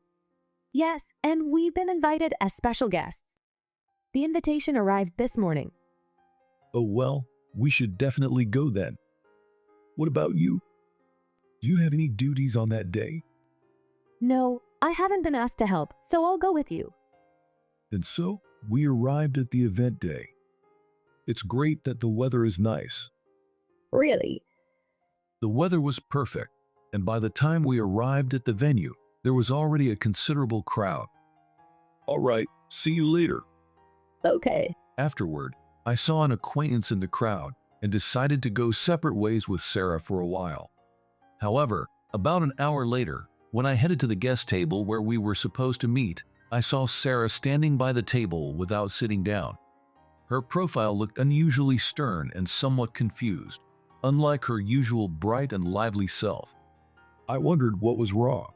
Yes, and we've been invited as special guests. The invitation arrived this morning. Oh well, we should definitely go then. What about you? Do you have any duties on that day? No, I haven't been asked to help, so I'll go with you. And so, we arrived at the event day. It's great that the weather is nice. Really? The weather was perfect, and by the time we arrived at the venue, there was already a considerable crowd. All right, see you later. Okay. Afterward, I saw an acquaintance in the crowd and decided to go separate ways with Sarah for a while. However, about an hour later, when I headed to the guest table where we were supposed to meet, I saw Sarah standing by the table without sitting down. Her profile looked unusually stern and somewhat confused, unlike her usual bright and lively self. I wondered what was wrong.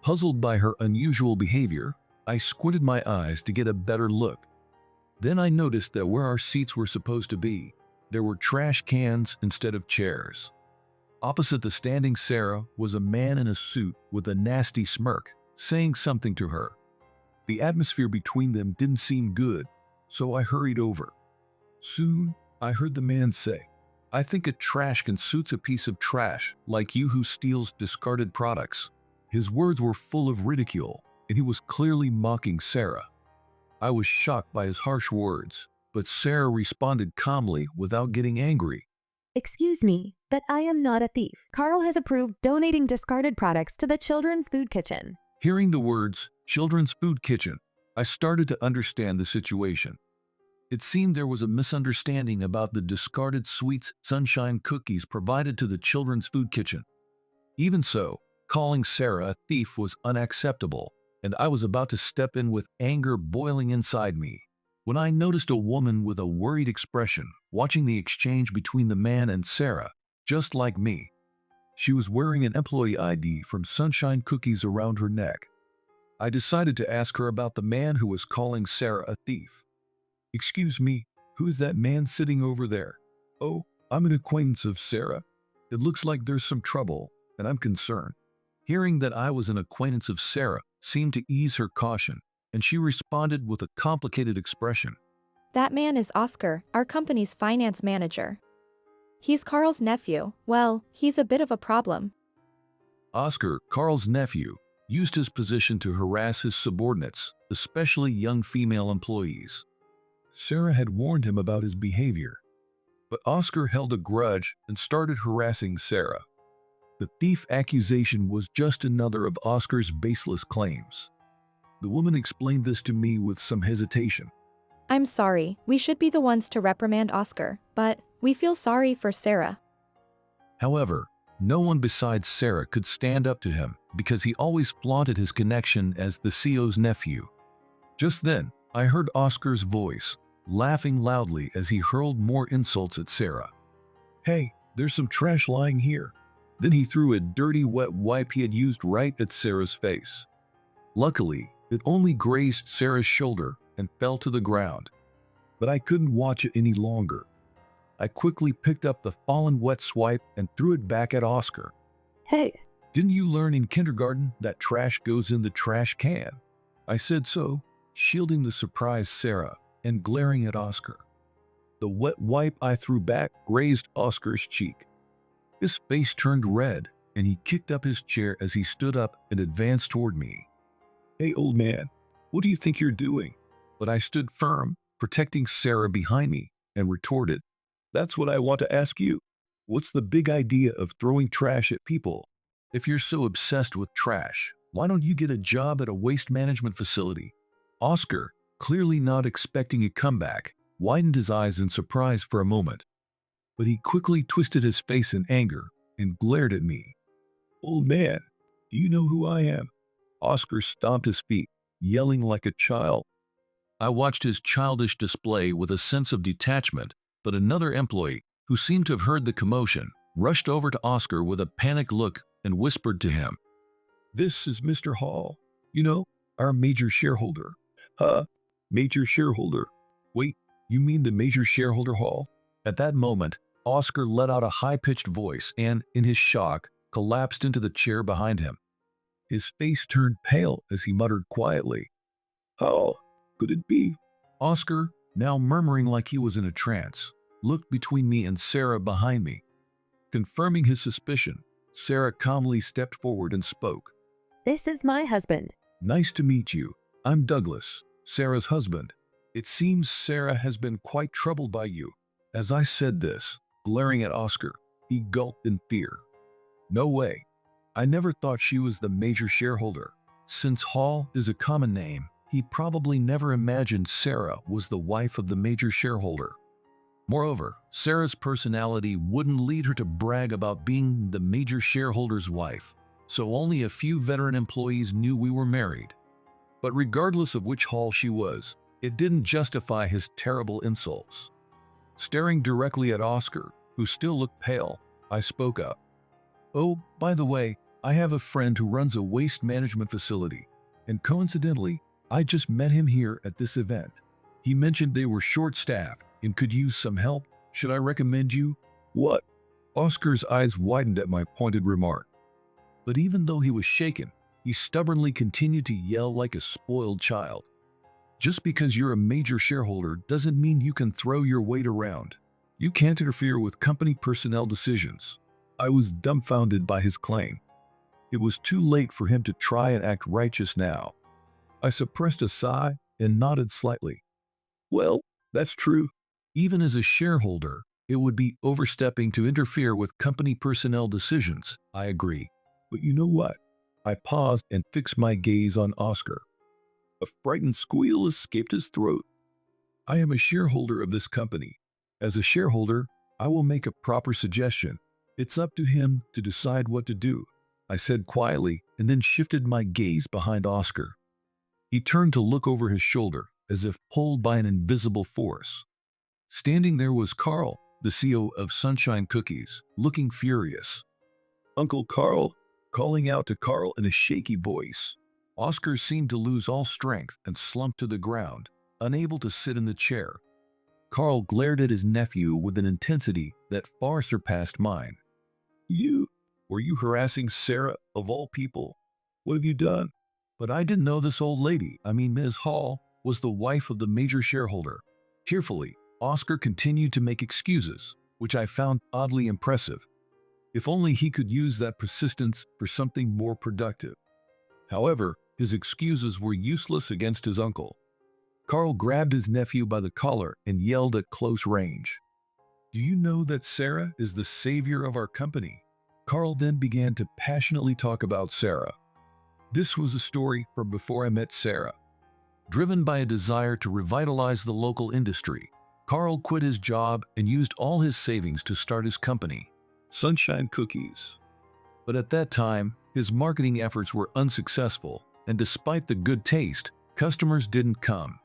Puzzled by her unusual behavior, I squinted my eyes to get a better look. Then I noticed that where our seats were supposed to be, there were trash cans instead of chairs. Opposite the standing Sarah was a man in a suit with a nasty smirk, saying something to her. The atmosphere between them didn't seem good, so I hurried over. Soon, I heard the man say, "I think a trash can suits a piece of trash like you who steals discarded products." His words were full of ridicule, and he was clearly mocking Sarah. I was shocked by his harsh words, but Sarah responded calmly without getting angry. Excuse me, but I am not a thief. Carl has approved donating discarded products to the Children's Food Kitchen. Hearing the words, Children's Food Kitchen, I started to understand the situation. It seemed there was a misunderstanding about the discarded sweets sunshine cookies provided to the Children's Food Kitchen. Even so, calling Sarah a thief was unacceptable, and I was about to step in with anger boiling inside me, when I noticed a woman with a worried expression watching the exchange between the man and Sarah, just like me. She was wearing an employee ID from Sunshine Cookies around her neck. I decided to ask her about the man who was calling Sarah a thief. "Excuse me, who is that man sitting over there?" "Oh, I'm an acquaintance of Sarah. It looks like there's some trouble, and I'm concerned." Hearing that I was an acquaintance of Sarah seemed to ease her caution, and she responded with a complicated expression. That man is Oscar, our company's finance manager. He's Carl's nephew. Well, he's a bit of a problem. Oscar, Carl's nephew, used his position to harass his subordinates, especially young female employees. Sarah had warned him about his behavior, but Oscar held a grudge and started harassing Sarah. The thief accusation was just another of Oscar's baseless claims. The woman explained this to me with some hesitation. I'm sorry, we should be the ones to reprimand Oscar, but we feel sorry for Sarah. However, no one besides Sarah could stand up to him because he always flaunted his connection as the CEO's nephew. Just then, I heard Oscar's voice, laughing loudly as he hurled more insults at Sarah. "Hey, there's some trash lying here." Then he threw a dirty wet wipe he had used right at Sarah's face. Luckily, it only grazed Sarah's shoulder and fell to the ground. But I couldn't watch it any longer. I quickly picked up the fallen wet swipe and threw it back at Oscar. Hey. "Didn't you learn in kindergarten that trash goes in the trash can?" I said so, shielding the surprised Sarah and glaring at Oscar. The wet wipe I threw back grazed Oscar's cheek. His face turned red, and he kicked up his chair as he stood up and advanced toward me. "Hey, old man, what do you think you're doing?" But I stood firm, protecting Sarah behind me, and retorted, "That's what I want to ask you. What's the big idea of throwing trash at people? If you're so obsessed with trash, why don't you get a job at a waste management facility?" Oscar, clearly not expecting a comeback, widened his eyes in surprise for a moment, but he quickly twisted his face in anger and glared at me. "Old man, do you know who I am?" Oscar stomped his feet, yelling like a child. I watched his childish display with a sense of detachment, but another employee, who seemed to have heard the commotion, rushed over to Oscar with a panicked look and whispered to him, "This is Mr. Hall. You know, our major shareholder." "Huh? Major shareholder? Wait, you mean the major shareholder Hall?" At that moment, Oscar let out a high-pitched voice and, in his shock, collapsed into the chair behind him. His face turned pale as he muttered quietly, "How could it be?" Oscar, now murmuring like he was in a trance, looked between me and Sarah behind me. Confirming his suspicion, Sarah calmly stepped forward and spoke. "This is my husband." "Nice to meet you. I'm Douglas, Sarah's husband. It seems Sarah has been quite troubled by you." As I said this, glaring at Oscar, he gulped in fear. "No way. I never thought she was the major shareholder." Since Hall is a common name, he probably never imagined Sarah was the wife of the major shareholder. Moreover, Sarah's personality wouldn't lead her to brag about being the major shareholder's wife, so only a few veteran employees knew we were married. But regardless of which Hall she was, it didn't justify his terrible insults. Staring directly at Oscar, who still looked pale, I spoke up. "Oh, by the way, I have a friend who runs a waste management facility, and coincidentally, I just met him here at this event. He mentioned they were short-staffed and could use some help. Should I recommend you?" "What?" Oscar's eyes widened at my pointed remark. But even though he was shaken, he stubbornly continued to yell like a spoiled child. "Just because you're a major shareholder doesn't mean you can throw your weight around. You can't interfere with company personnel decisions." I was dumbfounded by his claim. It was too late for him to try and act righteous now. I suppressed a sigh and nodded slightly. "Well, that's true. Even as a shareholder, it would be overstepping to interfere with company personnel decisions," I agree. "But you know what?" I paused and fixed my gaze on Oscar. A frightened squeal escaped his throat. "I am a shareholder of this company. As a shareholder, I will make a proper suggestion. It's up to him to decide what to do," I said quietly, and then shifted my gaze behind Oscar. He turned to look over his shoulder, as if pulled by an invisible force. Standing there was Carl, the CEO of Sunshine Cookies, looking furious. "Uncle Carl," calling out to Carl in a shaky voice. Oscar seemed to lose all strength and slumped to the ground, unable to sit in the chair. Carl glared at his nephew with an intensity that far surpassed mine. Were you harassing Sarah, of all people? What have you done?" "But I didn't know this old lady, Ms. Hall, was the wife of the major shareholder." Tearfully, Oscar continued to make excuses, which I found oddly impressive. If only he could use that persistence for something more productive. However, his excuses were useless against his uncle. Carl grabbed his nephew by the collar and yelled at close range, "Do you know that Sarah is the savior of our company?" Carl then began to passionately talk about Sarah. This was a story from before I met Sarah. Driven by a desire to revitalize the local industry, Carl quit his job and used all his savings to start his company, Sunshine Cookies. But at that time, his marketing efforts were unsuccessful, and despite the good taste, customers didn't come.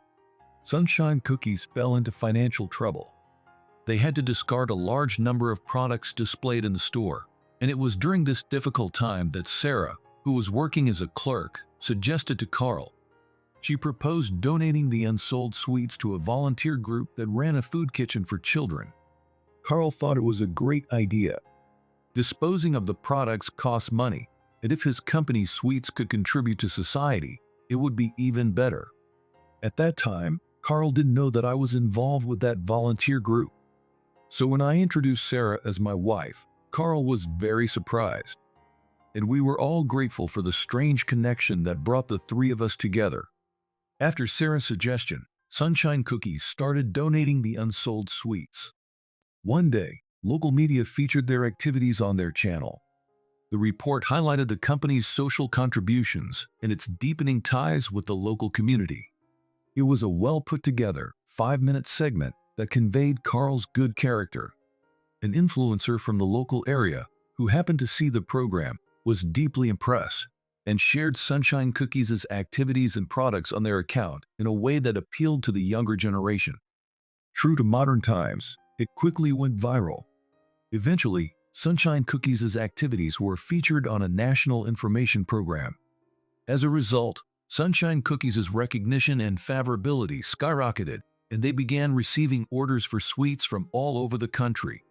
Sunshine Cookies fell into financial trouble. They had to discard a large number of products displayed in the store, and it was during this difficult time that Sarah, who was working as a clerk, suggested to Carl. She proposed donating the unsold sweets to a volunteer group that ran a food kitchen for children. Carl thought it was a great idea. Disposing of the products costs money, and if his company's sweets could contribute to society, it would be even better. At that time, Carl didn't know that I was involved with that volunteer group. So when I introduced Sarah as my wife, Carl was very surprised. And we were all grateful for the strange connection that brought the three of us together. After Sarah's suggestion, Sunshine Cookies started donating the unsold sweets. One day, local media featured their activities on their channel. The report highlighted the company's social contributions and its deepening ties with the local community. It was a well-put-together, 5-minute segment that conveyed Carl's good character. An influencer from the local area who happened to see the program was deeply impressed and shared Sunshine Cookies' activities and products on their account in a way that appealed to the younger generation. True to modern times, it quickly went viral. Eventually, Sunshine Cookies' activities were featured on a national information program. As a result, Sunshine Cookies' recognition and favorability skyrocketed, and they began receiving orders for sweets from all over the country.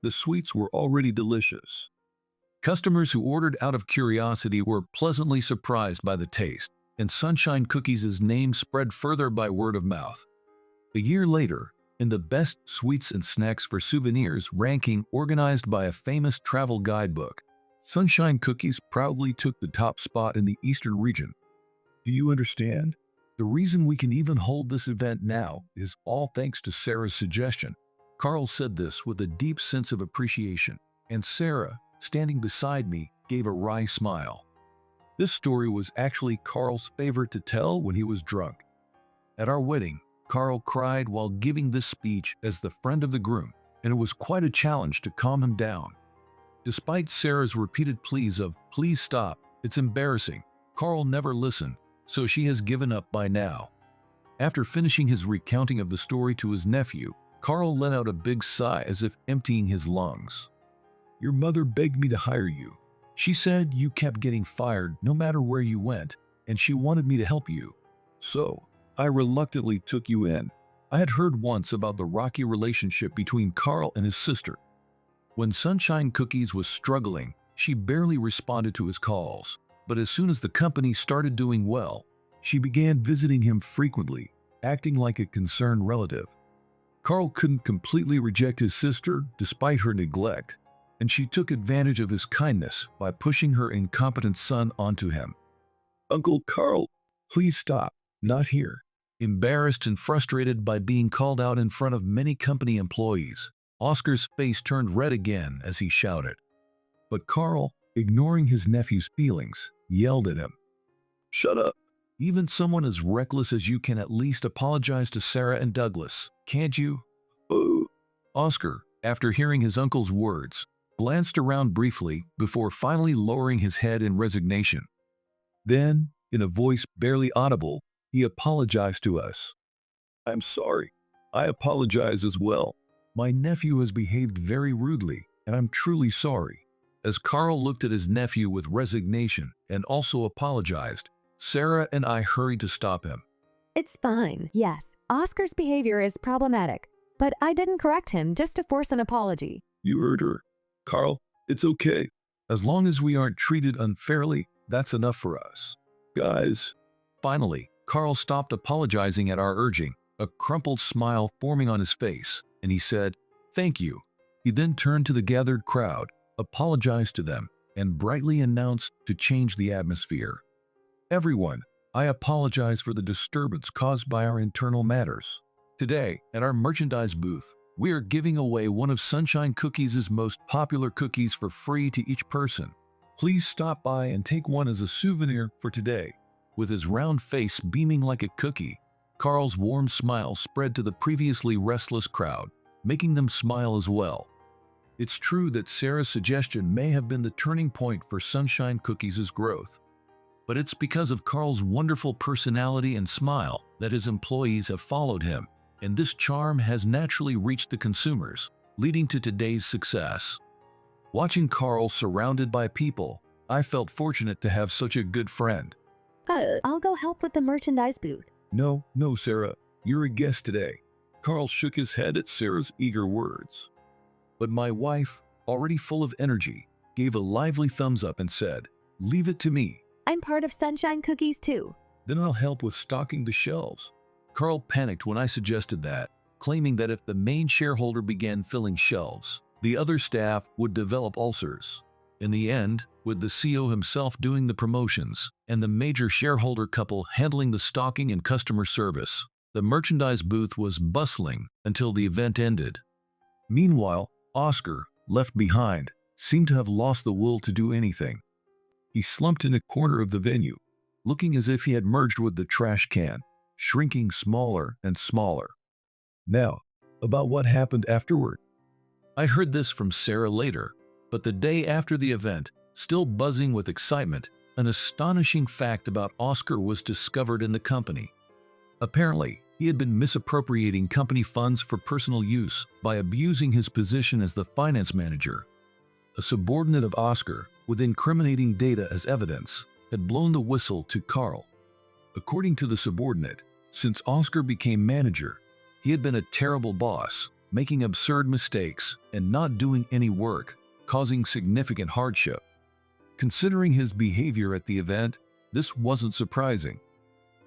The sweets were already delicious. Customers who ordered out of curiosity were pleasantly surprised by the taste, and Sunshine Cookies' name spread further by word of mouth. A year later, in the Best Sweets and Snacks for Souvenirs ranking organized by a famous travel guidebook, Sunshine Cookies proudly took the top spot in the Eastern region. Do you understand? The reason we can even hold this event now is all thanks to Sarah's suggestion. Carl said this with a deep sense of appreciation, and Sarah, standing beside me, gave a wry smile. This story was actually Carl's favorite to tell when he was drunk. At our wedding, Carl cried while giving this speech as the friend of the groom, and it was quite a challenge to calm him down. Despite Sarah's repeated pleas of, "Please stop, it's embarrassing," Carl never listened, so she has given up by now. After finishing his recounting of the story to his nephew, Carl let out a big sigh as if emptying his lungs. "Your mother begged me to hire you. She said you kept getting fired no matter where you went, and she wanted me to help you. So, I reluctantly took you in." I had heard once about the rocky relationship between Carl and his sister. When Sunshine Cookies was struggling, she barely responded to his calls, but as soon as the company started doing well, she began visiting him frequently, acting like a concerned relative. Carl couldn't completely reject his sister despite her neglect, and she took advantage of his kindness by pushing her incompetent son onto him. "Uncle Carl, please stop, not here." Embarrassed and frustrated by being called out in front of many company employees, Oscar's face turned red again as he shouted. But Carl, ignoring his nephew's feelings, yelled at him. "Shut up. Even someone as reckless as you can at least apologize to Sarah and Douglas, can't you?" "Oh." Oscar, after hearing his uncle's words, glanced around briefly before finally lowering his head in resignation. Then, in a voice barely audible, he apologized to us. "I'm sorry. I apologize as well. My nephew has behaved very rudely, and I'm truly sorry." As Carl looked at his nephew with resignation and also apologized, Sarah and I hurried to stop him. It's fine. Yes, Oscar's behavior is problematic, but I didn't correct him just to force an apology. "You heard her. Carl, it's okay. As long as we aren't treated unfairly, that's enough for us. Guys." Finally, Carl stopped apologizing at our urging, a crumpled smile forming on his face, and he said, "Thank you." He then turned to the gathered crowd, apologized to them, and brightly announced to change the atmosphere. "Everyone, I apologize for the disturbance caused by our internal matters. Today, at our merchandise booth, we are giving away one of Sunshine Cookies' most popular cookies for free to each person. Please stop by and take one as a souvenir for today." With his round face beaming like a cookie, Carl's warm smile spread to the previously restless crowd, making them smile as well. It's true that Sarah's suggestion may have been the turning point for Sunshine Cookies' growth. But it's because of Carl's wonderful personality and smile that his employees have followed him, and this charm has naturally reached the consumers, leading to today's success. Watching Carl surrounded by people, I felt fortunate to have such a good friend. I'll go help with the merchandise booth. No, Sarah, you're a guest today." Carl shook his head at Sarah's eager words. But my wife, already full of energy, gave a lively thumbs up and said, "Leave it to me. I'm part of Sunshine Cookies too." Then I'll help with stocking the shelves." Carl panicked when I suggested that, claiming that if the main shareholder began filling shelves, the other staff would develop ulcers. In the end, with the CEO himself doing the promotions and the major shareholder couple handling the stocking and customer service, the merchandise booth was bustling until the event ended. Meanwhile, Oscar, left behind, seemed to have lost the will to do anything. He slumped in a corner of the venue, looking as if he had merged with the trash can, shrinking smaller and smaller. "Now, about what happened afterward. I heard this from Sarah later, but the day after the event, still buzzing with excitement, an astonishing fact about Oscar was discovered in the company. Apparently, he had been misappropriating company funds for personal use by abusing his position as the finance manager. A subordinate of Oscar, with incriminating data as evidence, had blown the whistle to Carl. According to the subordinate, since Oscar became manager, he had been a terrible boss, making absurd mistakes and not doing any work, causing significant hardship. Considering his behavior at the event, this wasn't surprising.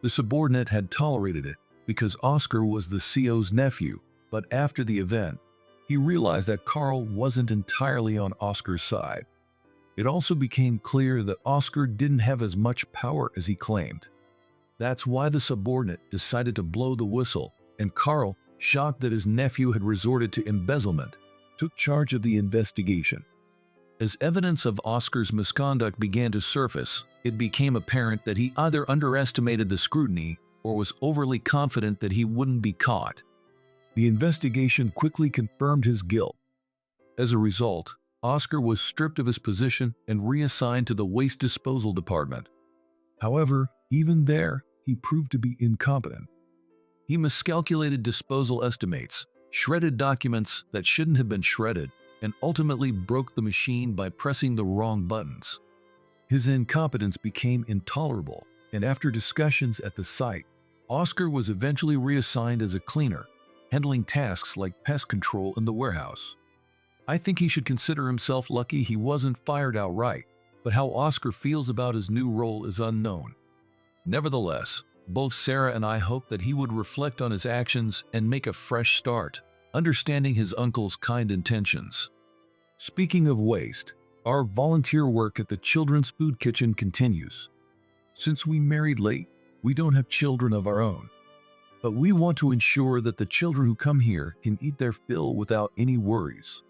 The subordinate had tolerated it because Oscar was the CO's nephew, but after the event, he realized that Carl wasn't entirely on Oscar's side. It also became clear that Oscar didn't have as much power as he claimed. That's why the subordinate decided to blow the whistle, and Carl, shocked that his nephew had resorted to embezzlement, took charge of the investigation. As evidence of Oscar's misconduct began to surface, it became apparent that he either underestimated the scrutiny or was overly confident that he wouldn't be caught. The investigation quickly confirmed his guilt. As a result, Oscar was stripped of his position and reassigned to the waste disposal department. However, even there, he proved to be incompetent. He miscalculated disposal estimates, shredded documents that shouldn't have been shredded, and ultimately broke the machine by pressing the wrong buttons. His incompetence became intolerable, and after discussions at the site, Oscar was eventually reassigned as a cleaner, handling tasks like pest control in the warehouse. I think he should consider himself lucky he wasn't fired outright, but how Oscar feels about his new role is unknown. Nevertheless, both Sarah and I hope that he would reflect on his actions and make a fresh start, understanding his uncle's kind intentions. Speaking of waste, our volunteer work at the Children's Food Kitchen continues. Since we married late, we don't have children of our own. But we want to ensure that the children who come here can eat their fill without any worries.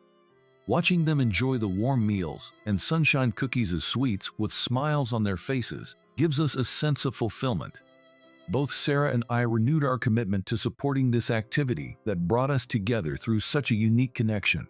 Watching them enjoy the warm meals and sunshine cookies as sweets with smiles on their faces gives us a sense of fulfillment. Both Sarah and I renewed our commitment to supporting this activity that brought us together through such a unique connection.